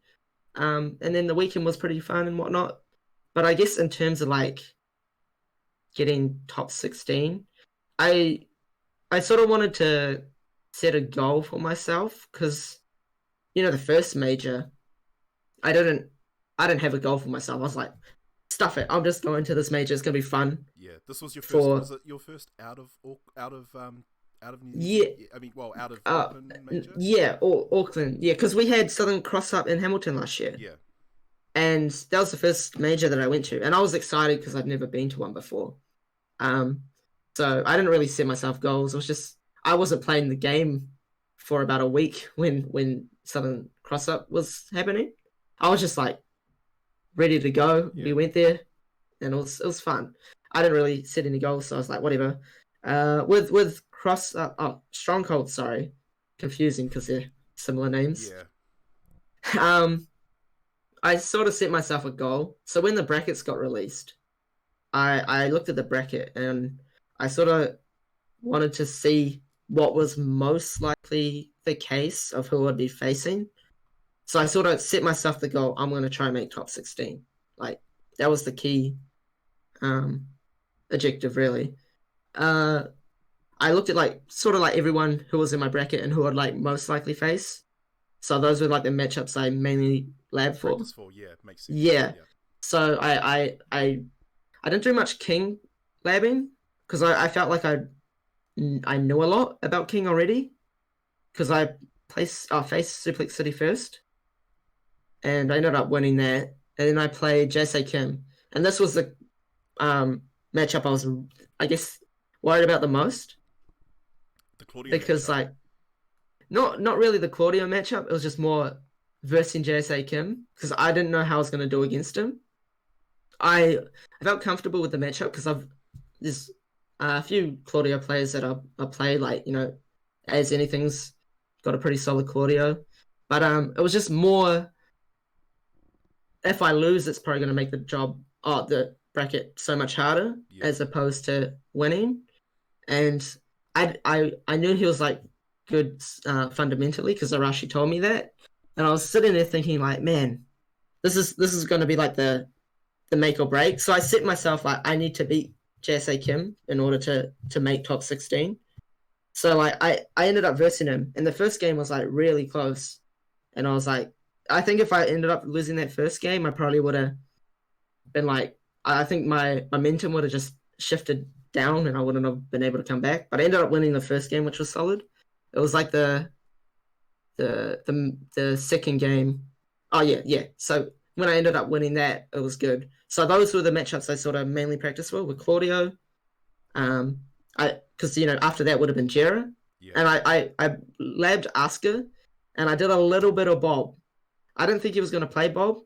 And then the weekend was pretty fun and whatnot. But I guess in terms of getting top 16, I sort of wanted to set a goal for myself because, the first major, I didn't have a goal for myself. I was like, stuff it. I'm just going to this major. It's gonna be fun. Yeah, this was your first. Was it your first out of New Zealand? Yeah. I mean, out of Auckland major. Yeah, or Auckland. Yeah, because we had Southern Cross up in Hamilton last year. Yeah. And that was the first major that I went to, and I was excited because I'd never been to one before. So I didn't really set myself goals. It was just I wasn't playing the game for about a week when Southern Cross up was happening. I was just ready to go. Yeah. We went there, and it was fun. I didn't really set any goals, so I was like, whatever. With Stronghold, sorry, confusing because they're similar names. Yeah. I sort of set myself a goal. So when the brackets got released, I looked at the bracket and I sort of wanted to see what was most likely the case of who I'd be facing. So I sort of set myself the goal, I'm going to try and make top 16. That was the key objective, really. I looked at everyone who was in my bracket and who I'd most likely face. So those were the matchups I mainly lab for. Yeah, makes sense. Yeah. So I didn't do much King labbing because I felt like I knew a lot about King already because I faced Suplex City first, and I ended up winning that. And then I played JSA Kim, and this was the matchup I was, I guess, worried about the most. The Claudio because matchup. Not really the Claudio matchup. It was just more versing JSA Kim because I didn't know how I was going to do against him. I felt comfortable with the matchup because there's a few Claudio players that I play as anything's got a pretty solid Claudio, but it was just more. If I lose, it's probably going to make the bracket so much harder as opposed to winning, and I knew he was good fundamentally because Arashi told me that, and I was sitting there thinking like, man, this is going to be like the make or break. So I set myself like I need to beat JSA Kim in order to make top 16. So like I ended up versing him, and the first game was like really close, and I was like, I think if I ended up losing that first game, I probably would have been like, I think my momentum would have just shifted down, and I wouldn't have been able to come back. But I ended up winning the first game, which was solid. It was like the second game. Oh yeah. So when I ended up winning that, it was good. So those were the matchups I sort of mainly practiced with Claudio. Because after that would have been Jera, and I labbed Asuka, and I did a little bit of Bob. I didn't think he was going to play Bob.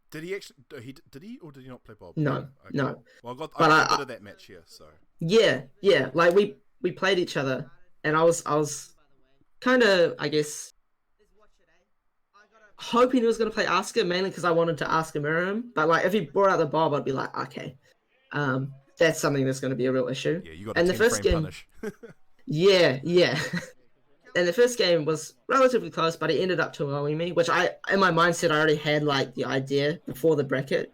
Did he actually? Did he or did he not play Bob? No, okay. no. Well, I got a bit of that match here, so. Yeah. Like we played each other, and I was kind of, I guess, hoping he was going to play Asuka, mainly because I wanted to Asuka mirror him. But like if he brought out the Bob, I'd be like, okay, that's something that's going to be a real issue. Yeah, you got and the first game punish. yeah. And the first game was relatively close, but he ended up 2-0ing me, which in my mindset, I already had like the idea before the bracket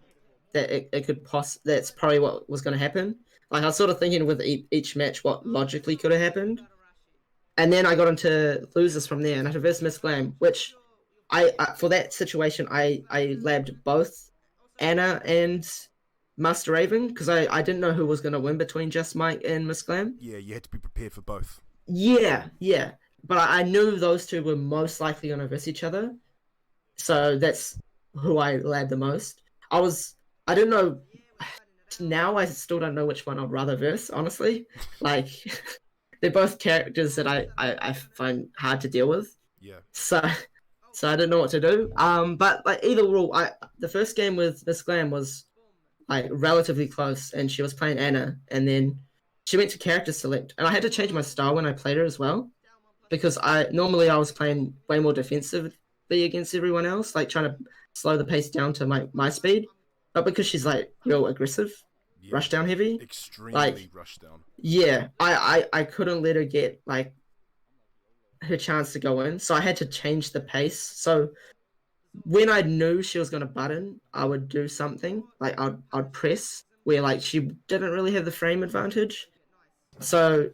that it could that's probably what was going to happen. Like I was sort of thinking with each match what logically could have happened. And then I got into losers from there, and I had versus Miss Glam, which I for that situation, I labbed both Anna and Master Raven, because I didn't know who was going to win between Just Mike and Miss Glam. Yeah, you had to be prepared for both. Yeah. But I knew those two were most likely going to verse each other. So that's who I labbed the most. I don't know. Now I still don't know which one I'd rather verse, honestly. Like, they're both characters that I find hard to deal with. Yeah. So I didn't know what to do. But like either rule, the first game with Miss Glam was like relatively close, and she was playing Anna, and then she went to character select, and I had to change my style when I played her as well, because I was playing way more defensively against everyone else, like trying to slow the pace down to my speed. But because she's like real aggressive, rush down heavy, extremely rush down. Yeah, I couldn't let her get like her chance to go in, so I had to change the pace. So when I knew she was going to button, I would do something like I'd press where like she didn't really have the frame advantage. So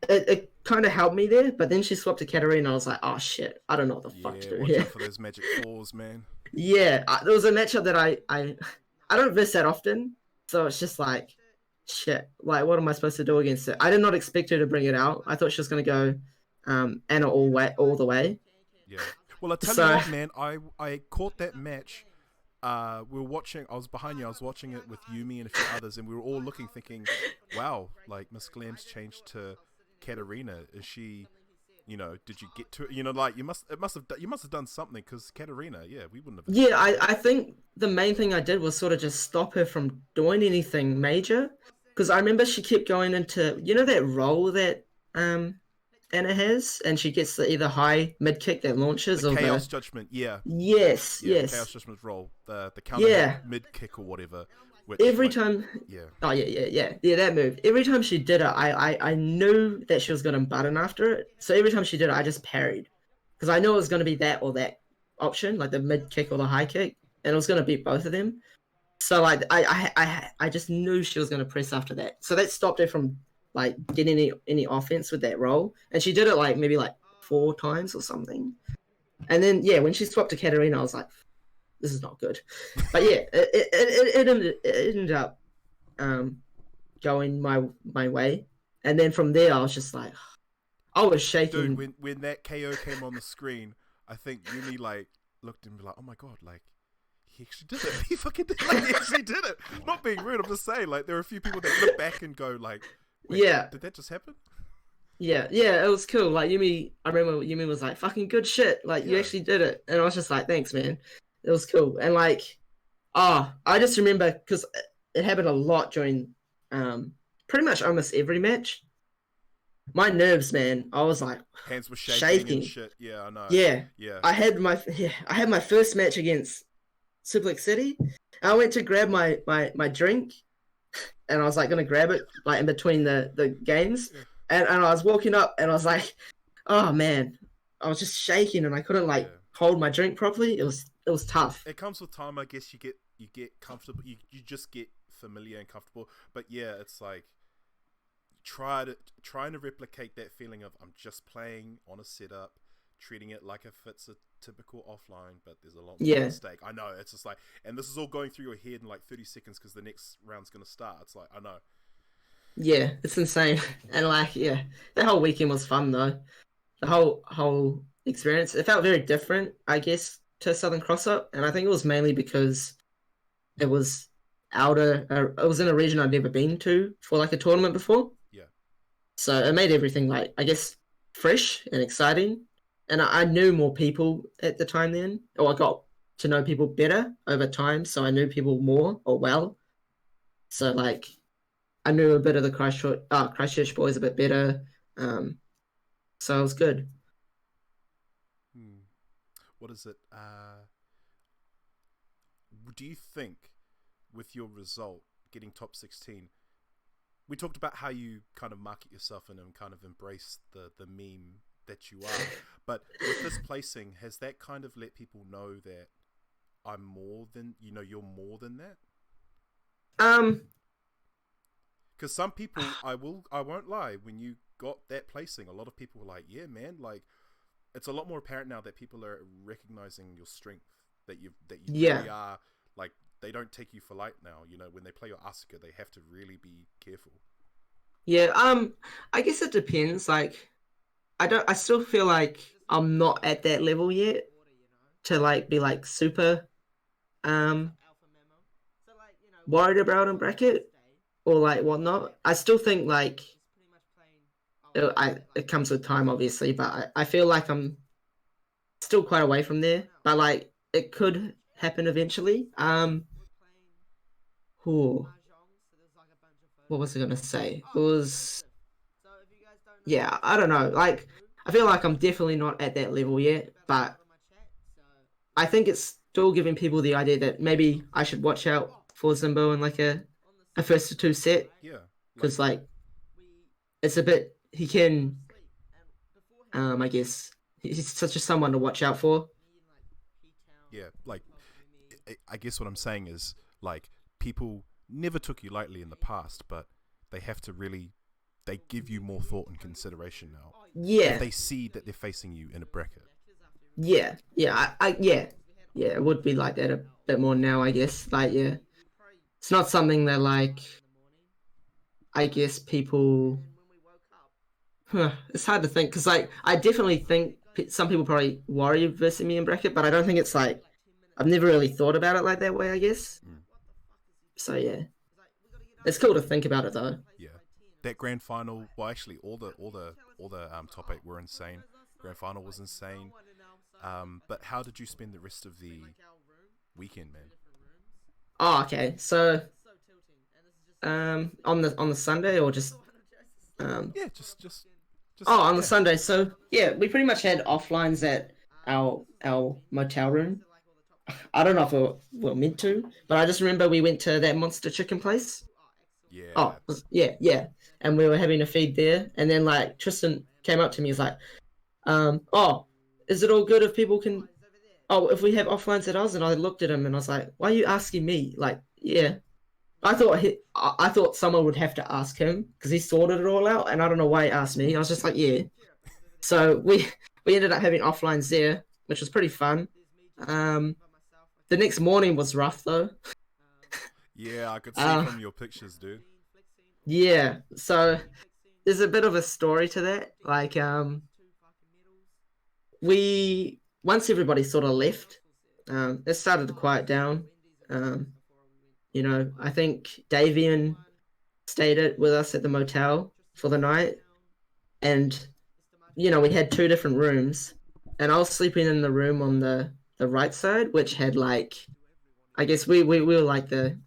it kind of helped me there, but then she swapped to Katarina, and I was like, oh shit, I don't know what the fuck to do watch here. out for those magic falls, man. Yeah, there was a matchup that I don't verse that often, so it's just like, shit, like what am I supposed to do against it? I did not expect her to bring it out. I thought she was going to go Anna all the way. Yeah. Well, I tell you what, man, I caught that match. We were watching. I was behind you. I was watching it with Yumi and a few others, and we were all looking, thinking, "Wow, like Miss Glam's changed to Katarina. Is she? Did you get to it? Like you must have done something, because Katarina, we wouldn't have." Yeah, I think the main thing I did was sort of just stop her from doing anything major, because I remember she kept going into that roll that Anna has, and she gets the either high mid kick that launches, or Chaos Judgment. Yes. Chaos Judgment roll, the counter mid kick or whatever. Which, time. Yeah. Oh yeah, that move. Every time she did it, I knew that she was gonna button after it. So every time she did it, I just parried, because I knew it was gonna be that or that option, like the mid kick or the high kick, and it was gonna be both of them. So like I just knew she was gonna press after that. So that stopped her from like getting any offense with that roll, and she did it like maybe like 4 times or something. And then when she swapped to Katarina, I was like, this is not good. But yeah, it ended up going my way, and then from there I was just like, I was shaking. Dude, when that KO came on the screen, I think Yumi like looked and be like, oh my god, like he actually did it. He fucking did it. Like, he actually did it. Not being rude, I'm just saying, like there are a few people that look back and go like, wait, did that just happen? Yeah, it was cool. Like I remember Yumi was like, fucking good shit. Like you actually did it, and I was just like, thanks, man. It was cool. And like, I just remember, because it happened a lot during pretty much almost every match. My nerves, man, I was like, hands were shaking and shit. Yeah, I know. Yeah. I had my first match against Zymbolik City. I went to grab my drink, and I was like gonna grab it like in between the games, and I was walking up, and I was like, oh man, I was just shaking, and I couldn't like hold my drink properly. It was tough. It comes with time, I guess. You get comfortable. You just get familiar and comfortable. But yeah, it's like trying to replicate that feeling of I'm just playing on a setup, treating it like if it's a typical offline, but there's a lot more Yeah. at stake. I know, it's just like, and this is all going through your head in like 30 seconds because the next round's gonna start. It's like, I know. Yeah, it's insane. And like, yeah, the whole weekend was fun though. The whole experience. It felt very different, I guess, to Southern Cross Up, and I think it was mainly because it was it was in a region I'd never been to for like a tournament before. Yeah. So it made everything like, I guess, fresh and exciting. And I knew more people at the time then, or I got to know people better over time. So I knew people more or well. So like I knew a bit of the Christchurch boys a bit better. So it was good. What is it? Do you think with your result getting top 16, we talked about how you kind of market yourself and kind of embrace the meme that you are, but with this placing, has that kind of let people know that I'm more than, you're more than that? Because some people, I won't lie, when you got that placing, a lot of people were like, yeah, man, like, it's a lot more apparent now that people are recognizing your strength, that you Yeah. really are, like, they don't take you for light now. When they play your Asuka, they have to really be careful. Yeah, I guess it depends. Like, I still feel like I'm not at that level yet to like be like super worried about in bracket or like whatnot. I still think like it comes with time, obviously, but I feel like I'm still quite away from there. But like it could happen eventually. Whew, what was I gonna say? It was, yeah, I don't know. Like I feel like I'm definitely not at that level yet, but I think it's still giving people the idea that maybe I should watch out for Zimbo in like a first to two set, Yeah. because like it's a bit, he can I guess he's such a someone to watch out for. Yeah, like, I guess what I'm saying is, like, people never took you lightly in the past, but they have to really, they give you more thought and consideration now. Yeah, If they see that they're facing you in a bracket. yeah, yeah, it would be like that a bit more now, I guess. Like, yeah, it's not something that like, I guess people, it's hard to think because like I definitely think some people probably worry versus me in bracket, but I don't think it's like, I've never really thought about it like that way, I guess. So yeah, it's cool to think about it though. Yeah, that grand final. Well, actually, all the top 8 were insane. Grand final was insane. But how did you spend the rest of the weekend, man? Oh, okay. So on the Sunday or just Yeah, just. oh, on the yeah. Sunday. So yeah, we pretty much had offlines at our motel room. I don't know if we're meant to, but I just remember we went to that monster chicken place. Yeah. Oh, yeah. And we were having a feed there, and then like Tristan came up to me, he's like, oh, is it all good if people can? Oh, if we have offlines at us? And I looked at him and I was like, why are you asking me? Like, yeah. I thought someone would have to ask him because he sorted it all out, and I don't know why he asked me. I was just like, yeah. So we ended up having offlines there, which was pretty fun. The next morning was rough though. Yeah, I could see from your pictures, dude. Yeah, so there's a bit of a story to that. Like, we once everybody sort of left, it started to quiet down. I think Davian stayed with us at the motel for the night, and we had two different rooms, and I was sleeping in the room on the right side, which had like, I guess we were like the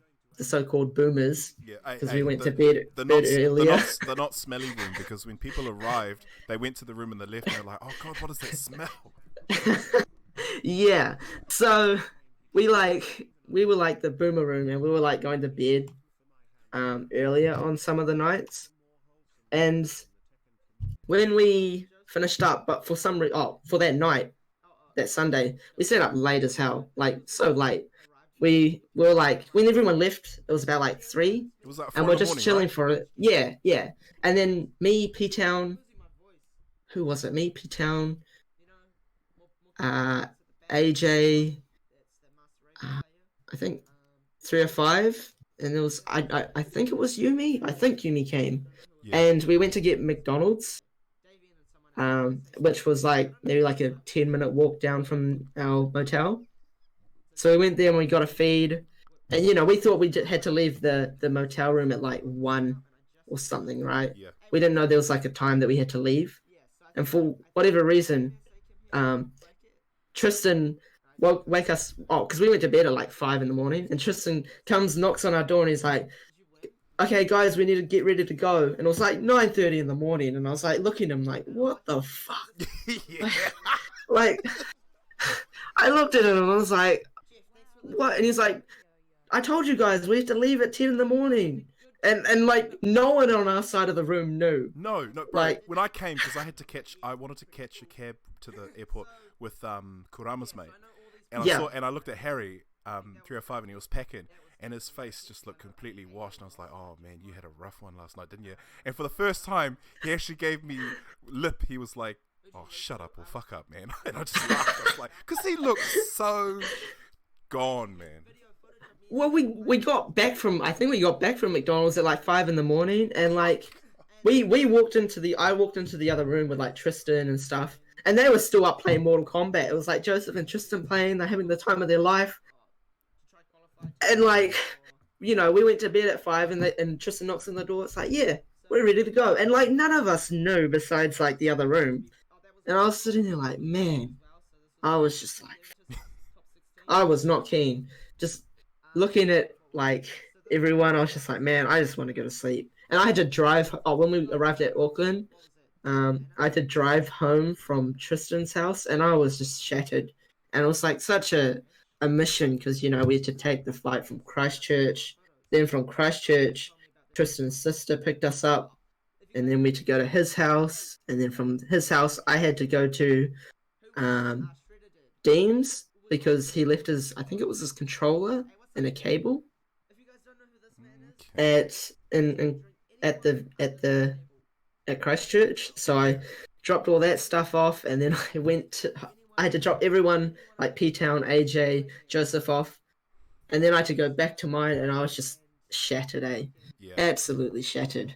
so-called boomers Yeah, because we went to bed earlier. the not smelly room, because when people arrived, they went to the room on the left and they're like, oh god, what is that smell? Yeah, so we were like the boomer room, and we were like going to bed earlier on some of the nights, and when we finished up, but for some reason, for that night, that Sunday, we stayed up late as hell, like so late. We were like, when everyone left, it was about like 3, It was like 4 and in we're the just morning, chilling right? for it. Yeah. And then me, P Town, who was it? Me, P Town, AJ, I think 3 or 5, and it was I think it was Yumi. I think Yumi came, Yeah. and we went to get McDonald's, which was like maybe like a 10-minute walk down from our motel. So we went there and we got a feed, and we thought we had to leave the motel room at like 1 or something, right? Yeah. We didn't know there was like a time that we had to leave, and for whatever reason, Tristan wake us. Oh, because we went to bed at like 5 in the morning, and Tristan comes, knocks on our door, and he's like, "Okay, guys, we need to get ready to go." And it was like 9:30 in the morning, and I was like looking at him like, "What the fuck?" Yeah. Like, I looked at him and I was like, "What?" And he's like, "I told you guys we have to leave at 10 in the morning." And like no one on our side of the room knew. No, bro. Like- when I came, because I wanted to catch a cab to the airport with Kurama's mate, and I looked at Harry, 305, and he was packing, and his face just looked completely washed, and I was like, "Oh man, you had a rough one last night, didn't you?" And for the first time, he actually gave me lip. He was like, "Oh, shut up or fuck up, man," and I just laughed. I was like, because he looked so gone, man. Well, we got back from McDonald's at like 5 in the morning, and like I walked into the other room with like Tristan and stuff, and they were still up playing Mortal Kombat. It was like Joseph and Tristan playing, they're having the time of their life. And like, we went to bed at 5, and Tristan knocks on the door. It's like, "Yeah, we're ready to go." And like none of us knew besides like the other room. And I was sitting there like, man, I was just like, I was not keen. Just looking at like everyone, I was just like, man, I just want to go to sleep. And I had to drive. Oh, when we arrived at Auckland, I had to drive home from Tristan's house, and I was just shattered. And it was like such a mission because we had to take the flight from Christchurch. Then from Christchurch, Tristan's sister picked us up, and then we had to go to his house. And then from his house, I had to go to Dean's because he left I think it was his controller and a cable at Christchurch. So I dropped all that stuff off, and then I had to drop everyone like P Town, AJ, Joseph off, and then I had to go back to mine, and I was just shattered, Yeah. absolutely shattered.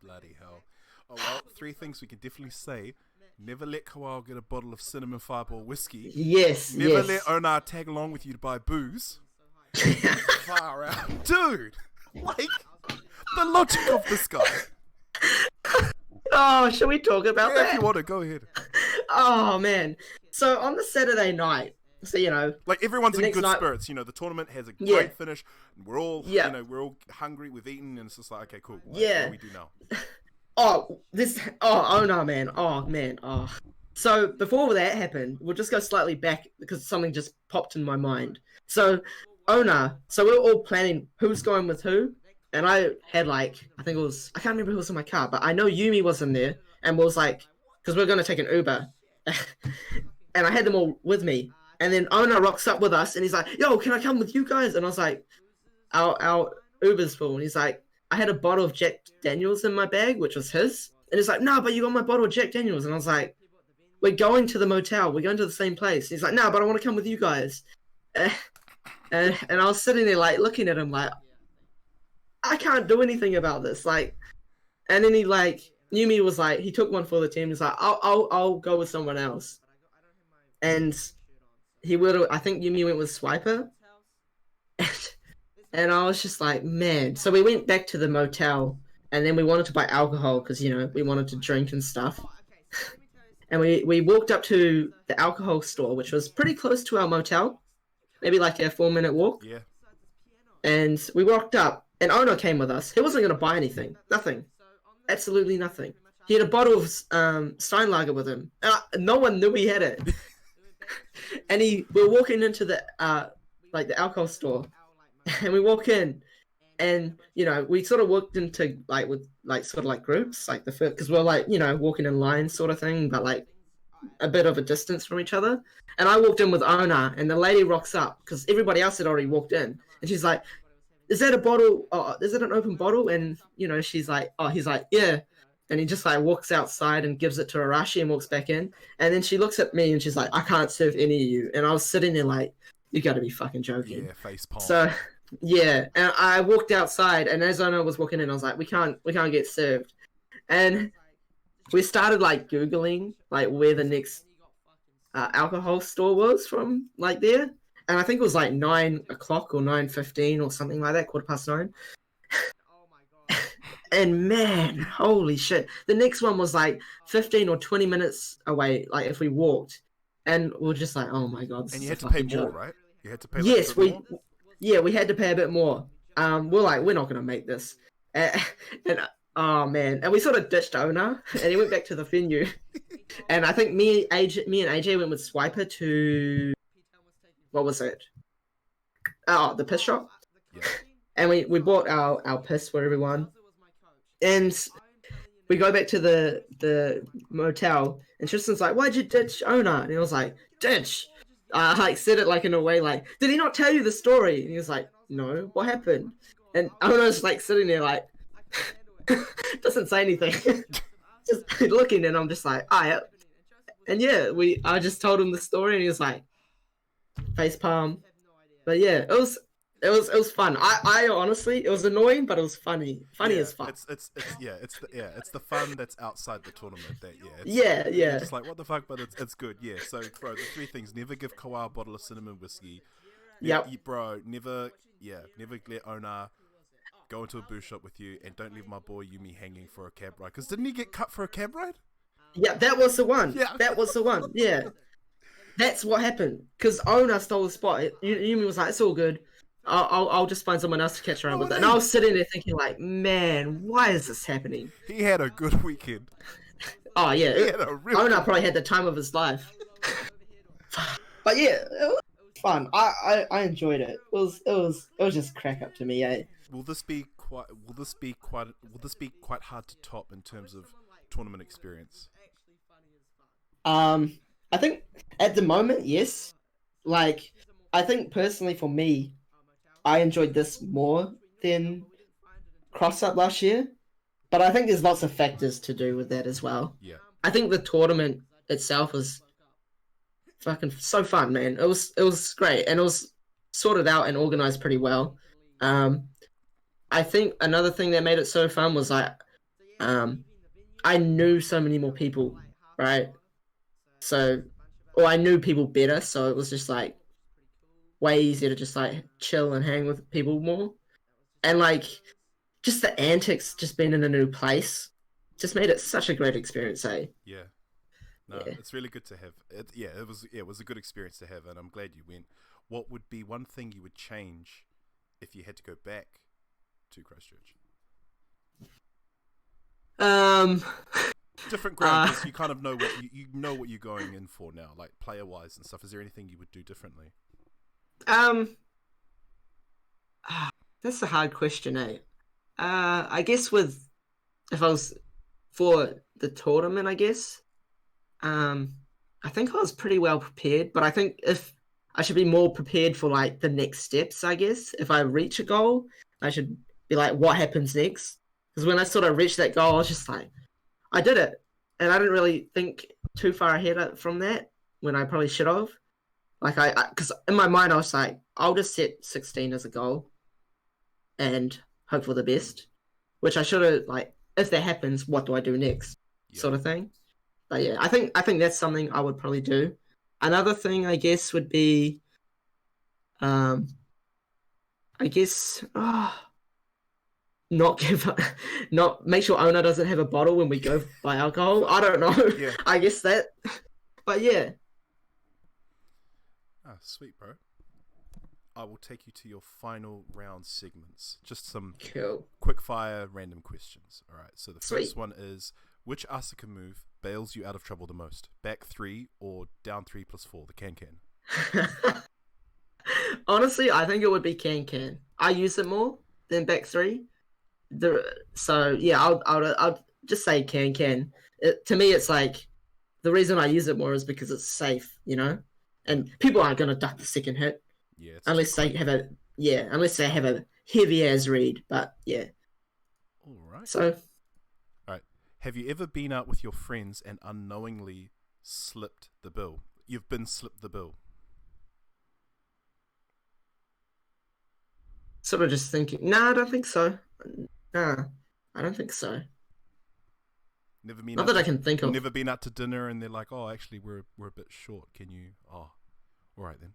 Bloody hell. Oh well, 3 things we can definitely say. Never let Kawal get a bottle of cinnamon fireball whiskey. Yes, Never yes. let Onar tag along with you to buy booze. Far out. Dude! Like, the logic of this guy. Oh, shall we talk about Yeah, that? if you want to, go ahead. Oh man! So on the Saturday night, Like, everyone's The in next good night- spirits. The tournament has a great Yeah. finish. We're all, Yeah. we're all hungry. We've eaten, and it's just like, okay, cool. Like, Yeah. What do we do now? Oh no, man! Oh man! Oh. So before that happened, we'll just go slightly back because something just popped in my mind. So Ona, so we were all planning who's going with who, and I had I think it was, I can't remember who was in my car, but I know Yumi was in there, and was like, because we are going to take an Uber, and I had them all with me, and then Ona rocks up with us, and he's like, "Yo, can I come with you guys?" And I was like, our Uber's full, and he's like, I had a bottle of Jack Daniels in my bag, which was his, and he's like, "No, but you got my bottle of Jack Daniels," and I was like, "We're going to the motel, we're going to the same place." And he's like, "No, but I want to come with you guys." And I was sitting there like looking at him like, I can't do anything about this. Like, and then Yumi was like, he took one for the team. He's like, I'll go with someone else. And I think Yumi went with Swiper. And I was just like, man. So we went back to the motel, and then we wanted to buy alcohol because, we wanted to drink and stuff. And we walked up to the alcohol store, which was pretty close to our motel. Maybe like a 4-minute walk. Yeah. And we walked up, and Ono came with us. He wasn't going to buy anything. Nothing. Absolutely nothing. He had a bottle of Steinlager with him. And no one knew he had it. And we were walking into the the alcohol store. And we walk in, and, we sort of walked into, with sort of groups, because we're, walking in line sort of thing. But, a bit of a distance from each other. And I walked in with Ona, and the lady rocks up because everybody else had already walked in, and she's like, "Is that a bottle? Is it an open bottle?" And she's like, "Oh," he's like, "Yeah." And he just like walks outside and gives it to Arashi and walks back in. And then she looks at me and she's like, "I can't serve any of you." And I was sitting there like, "You got to be fucking joking." Yeah, face palm. So yeah, and I walked outside, and as Ona was walking in, I was like, "We can't get served." And we started like Googling like where the next alcohol store was from, like there. And I think it was like 9 o'clock or 9:15 or something like that, 9:15. And man, holy shit. The next one was like 15 or 20 minutes away, like if we walked. And we're just like, oh my god. And you had to pay more, right? You had to pay yes, a bit more? Yeah, we had to pay a bit more. We're like, we're not gonna make this. And oh man. And we sort of ditched Ona and he went back to the venue. And I think me and AJ went with Swiper to what was it? Oh, the piss shop. Yeah. And we bought our piss for everyone. And we go back to the motel, and Tristan's like, "Why'd you ditch Ona?" And he was like, "Ditch." Like said it like in a way like, "Did he not tell you the story?" And he was like, "No, what happened?" And Ona's like sitting there like, doesn't say anything, just looking, and I'm just like, "Ah." And yeah, I just told him the story, and he was like, face palm. But yeah, it was fun. I honestly, it was annoying, but it was funny. Funny as fuck. It's the fun that's outside the tournament. Yeah. You're just like, what the fuck, but it's good. Yeah. So, bro, the three things: never give Kawhi a bottle of cinnamon whiskey. Yep. Bro, never let Ona go into a booze shop with you, and don't leave my boy Yumi hanging for a cab ride. Because didn't he get cut for a cab ride? Yeah, that was the one. Yeah. That was the one. Yeah. That's what happened. Because Ona stole the spot. Yumi was like, "It's all good. I'll just find someone else to catch around with it." And I was sitting there thinking, like, man, why is this happening? He had a good weekend. Oh yeah, He had a real Ona probably had the time of his life. But yeah, it was fun. I enjoyed it. It was just crack up to me. Eh? Will this be quite hard to top in terms of tournament experience? I think at the moment, yes. Like, I think personally for me, I enjoyed this more than Cross Up last year. But I think there's lots of factors to do with that as well. Yeah. I think the tournament itself was fucking so fun, man. It was great, and it was sorted out and organized pretty well. I think another thing that made it so fun was like, I knew so many more people, right? So, or I knew people better, so it was just like way easier to just like chill and hang with people more. And like just the antics, just being in a new place, just made it such a great experience, eh? Yeah. No, Yeah. It's really good to have. It was a good experience to have, and I'm glad you went. What would be one thing you would change if you had to go back to Christchurch? Different ground, because you kind of know what you know what you're going in for now, like player wise and stuff. Is there anything you would do differently? That's a hard question, eh? I guess if I was for the tournament, I guess, I think I was pretty well prepared, but I think if I should be more prepared for like the next steps, I guess. If I reach a goal, I should be like, what happens next? Because when I sort of reached that goal, I was just like, I did it. And I didn't really think too far ahead from that when I probably should have. Like, because in my mind, I was like, I'll just set 16 as a goal and hope for the best, which I should have, like, if that happens, what do I do next? Yeah. Sort of thing. But yeah, I think that's something I would probably do. Another thing, I guess, would be, not make sure Ona doesn't have a bottle when we go buy alcohol. I don't know. Yeah. I guess that. But yeah. Ah, sweet, bro. I will take you to your final round segments. Just some Cool. quick fire random questions. All right. So the first Sweet. one is, which Asuka move bails you out of trouble the most? Back 3 or down 3+4? The can. Honestly, I think it would be can. I use it more than back 3. So yeah, I'll just say can. To me, it's like the reason I use it more is because it's safe, and people aren't gonna duck the second hit unless they have a heavy as read. But yeah. All right. So. All right. Have you ever been out with your friends and unknowingly slipped the bill? You've been slipped the bill. Sort of just thinking. No, I don't think so. No, I don't think so. Never been Not that I can think of. Never been out to dinner and they're like, "Oh, actually, we're a bit short. Can you?" Oh, all right then.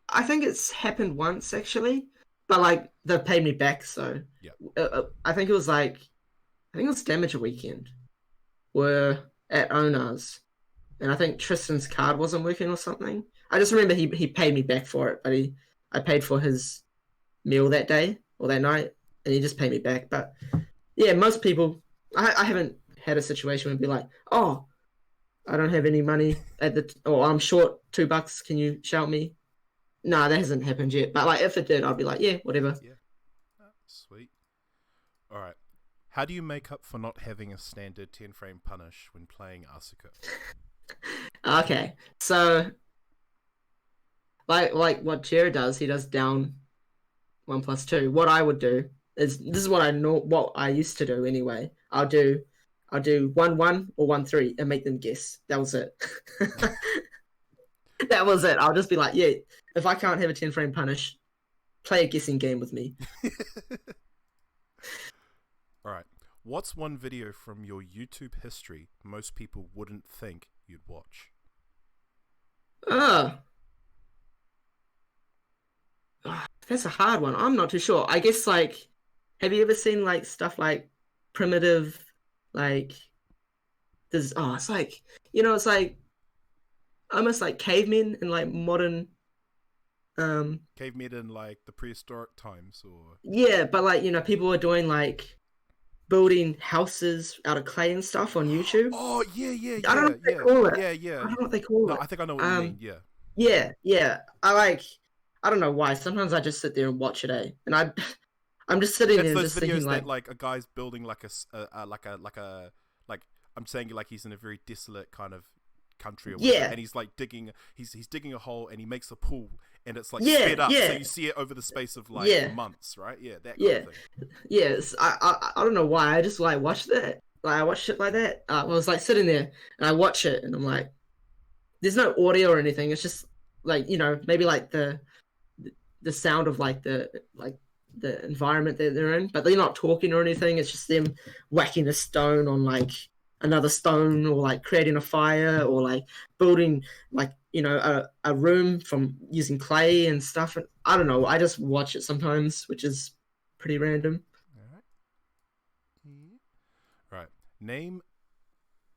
I think it's happened once actually, but like they've paid me back. So yeah, I think it was Damage a Weekend. We're at Owners, and I think Tristan's card wasn't working or something. I just remember he paid me back for it, but I paid for his meal that day or that night, and he just paid me back. But yeah, most people, I haven't had a situation where it'd be like, oh, I don't have any money or I'm short $2. Can you shout me? No, that hasn't happened yet. But like, if it did, I'd be like, yeah, whatever. Yeah, sweet. All right. How do you make up for not having a standard 10-frame punish when playing Asuka? Okay, so like what Jared does, he does down 1+2. What I would do is, this is what I used to do anyway. I'll do 1-1 or 1-3 and make them guess. That was it. That was it. I'll just be like, yeah, if I can't have a 10-frame punish, play a guessing game with me. All right. What's one video from your YouTube history most people wouldn't think you'd watch? That's a hard one. I'm not too sure. I guess, like, have you ever seen like stuff like primitive, like it's like, it's like almost like cavemen and like modern cavemen in like the prehistoric times, or yeah, but like, people are doing like building houses out of clay and stuff on YouTube. Oh yeah. I don't know what they call it. Yeah. I don't know what they call it. I think I know what you mean. Yeah. Yeah. I don't know why. Sometimes I just sit there and watch it, and I'm just sitting there those just videos thinking that like a guy's building like I'm saying, like he's in a very desolate kind of country or whatever, and he's like digging a hole and he makes a pool and it's like sped up, so you see it over the space of like months, right? Yeah, that kind of thing. Yes, I don't know why. I just like watch that. Like I watch shit like that. I was like sitting there and I watch it and I'm like, there's no audio or anything. It's just like, maybe like the sound of like the environment that they're in, but they're not talking or anything. It's just them whacking a stone on like another stone, or like creating a fire, or like building like a room from using clay and stuff. And I don't know, I just watch it sometimes, which is pretty random. All right, name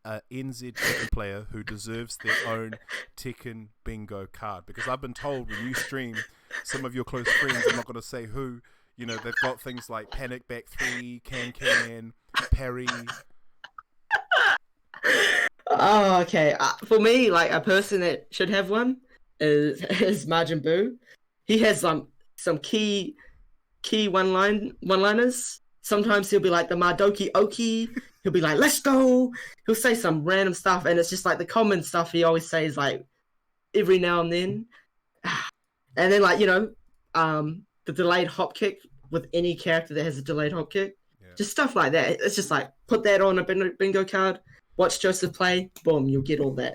a NZFGC player who deserves their own Tekken bingo card, because I've been told when you stream, some of your close friends, I'm not going to say who, they've got things like Panic Back 3, Can, Parry. Oh, okay. For me, like a person that should have one is Majin Buu. He has some key one-liners. Sometimes he'll be like the Madoki Oki. He'll be like, "Let's go." He'll say some random stuff, and it's just like the common stuff he always says, like every now and then. And then like the delayed hop kick with any character that has a delayed hop kick, just stuff like that. It's just like, put that on a bingo card. Watch Joseph play, boom, you'll get all that.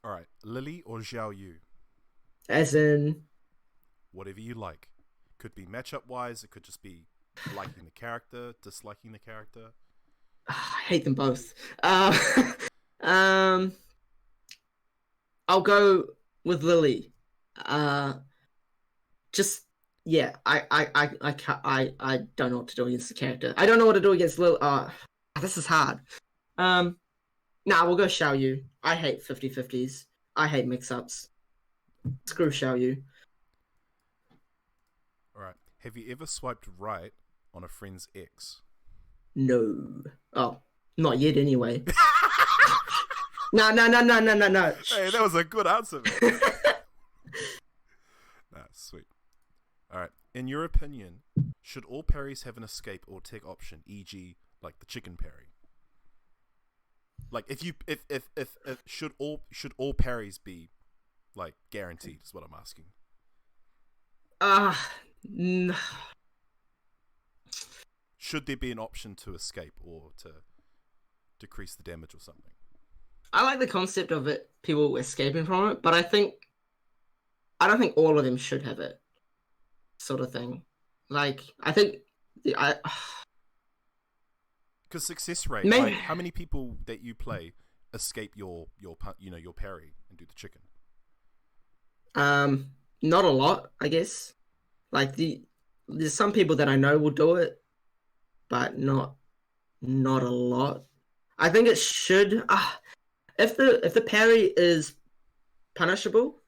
All right, Lily or Xiao Yu? As in? Whatever you like. Could be matchup-wise, it could just be liking the character, disliking the character. I hate them both. I'll go with Lily. I don't know what to do against the character. I don't know what to do against Lily. This is hard. We'll go Xiao Yu. I hate 50-50s. I hate mix-ups. Screw Xiao Yu. Alright. Have you ever swiped right on a friend's ex? No. Oh, not yet anyway. No. Hey, that was a good answer, man. Nah, sweet. Alright. In your opinion, Should all parries have an escape or tech option, e.g., like the chicken parry? Like if should all parries be like guaranteed? Is what I'm asking. N- Should there be an option to escape or to decrease the damage or something? I like the concept of it, people escaping from it, but I don't think all of them should have it, sort of thing. Like I think because success rate, Maybe. like how many people that you play escape your parry and do the chicken? Not a lot, I guess. Like there's some people that I know will do it, but not a lot. I think it should. If the parry is punishable,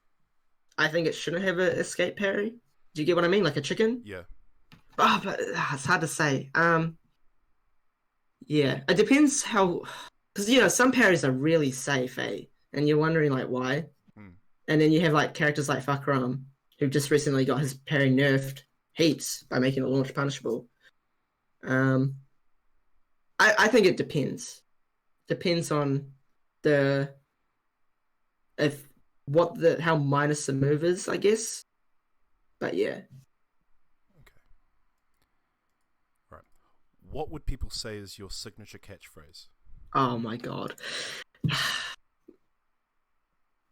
I think it shouldn't have an escape parry. Do you get what I mean? Like a chicken? Yeah. But it's hard to say. Yeah, it depends how, because some parries are really safe, and you're wondering like why. And then you have like characters like Fakaram, who just recently got his parry nerfed heaps by making it launch punishable. I think it depends. Depends on how minus the move is, I guess. But yeah. Okay. Right. What would people say is your signature catchphrase? Oh my god.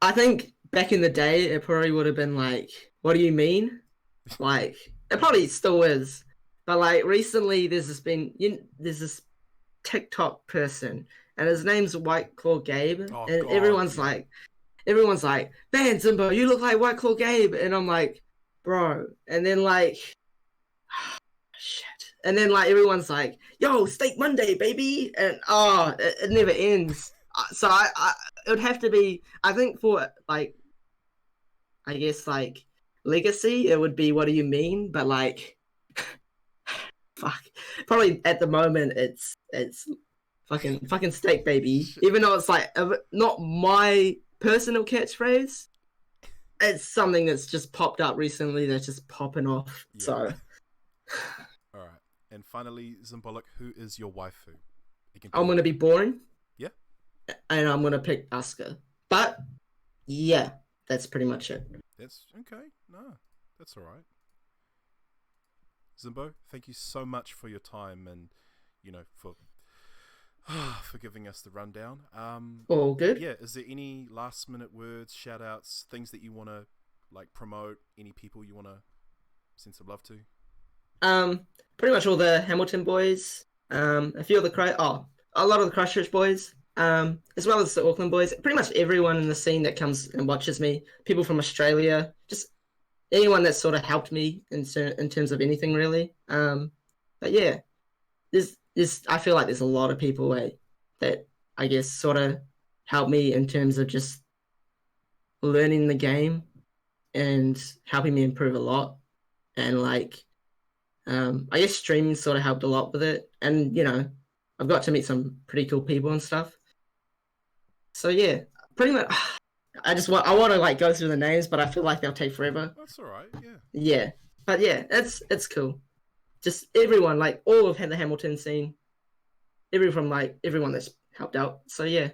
I think back in the day, it probably would have been like, "What do you mean?" Like, it probably still is, but like recently, there's this TikTok person, and his name's White Claw Gabe, and God, everyone's like, "Man, Zimbo, you look like White Claw Gabe," and I'm like, "Bro," and then like, shit, and then like everyone's like, "Yo, Steak Monday, baby," and it never ends. So it would have to be, I think, for like, I guess like legacy, it would be "What do you mean?" But like, fuck, probably at the moment it's fucking steak, baby. Even though it's like not my personal catchphrase, it's something that's just popped up recently that's just popping off. Yeah. So, all right, and finally, Zymbolik, who is your waifu? I'm gonna be boring. Yeah. And I'm gonna pick Asuka. But yeah, that's pretty much it. That's okay. No, that's all right. Zimbo, thank you so much for your time and for giving us the rundown. All good. Yeah, is there any last minute words, shout outs, things that you want to like promote, any people you want to send some love to? Pretty much all the Hamilton boys, a few of a lot of the Christchurch boys, as well as the Auckland boys, pretty much everyone in the scene that comes and watches me, people from Australia, just anyone that's sort of helped me in terms of anything really. But yeah, I feel like there's a lot of people that I guess sort of help me in terms of just learning the game and helping me improve a lot. And like, I guess streaming sort of helped a lot with it. And, I've got to meet some pretty cool people and stuff. So yeah, pretty much, I want to like go through the names, but I feel like they'll take forever. That's all right, yeah. Yeah, but yeah, it's cool. Just everyone, like all of the Hamilton scene, everyone that's helped out. So yeah.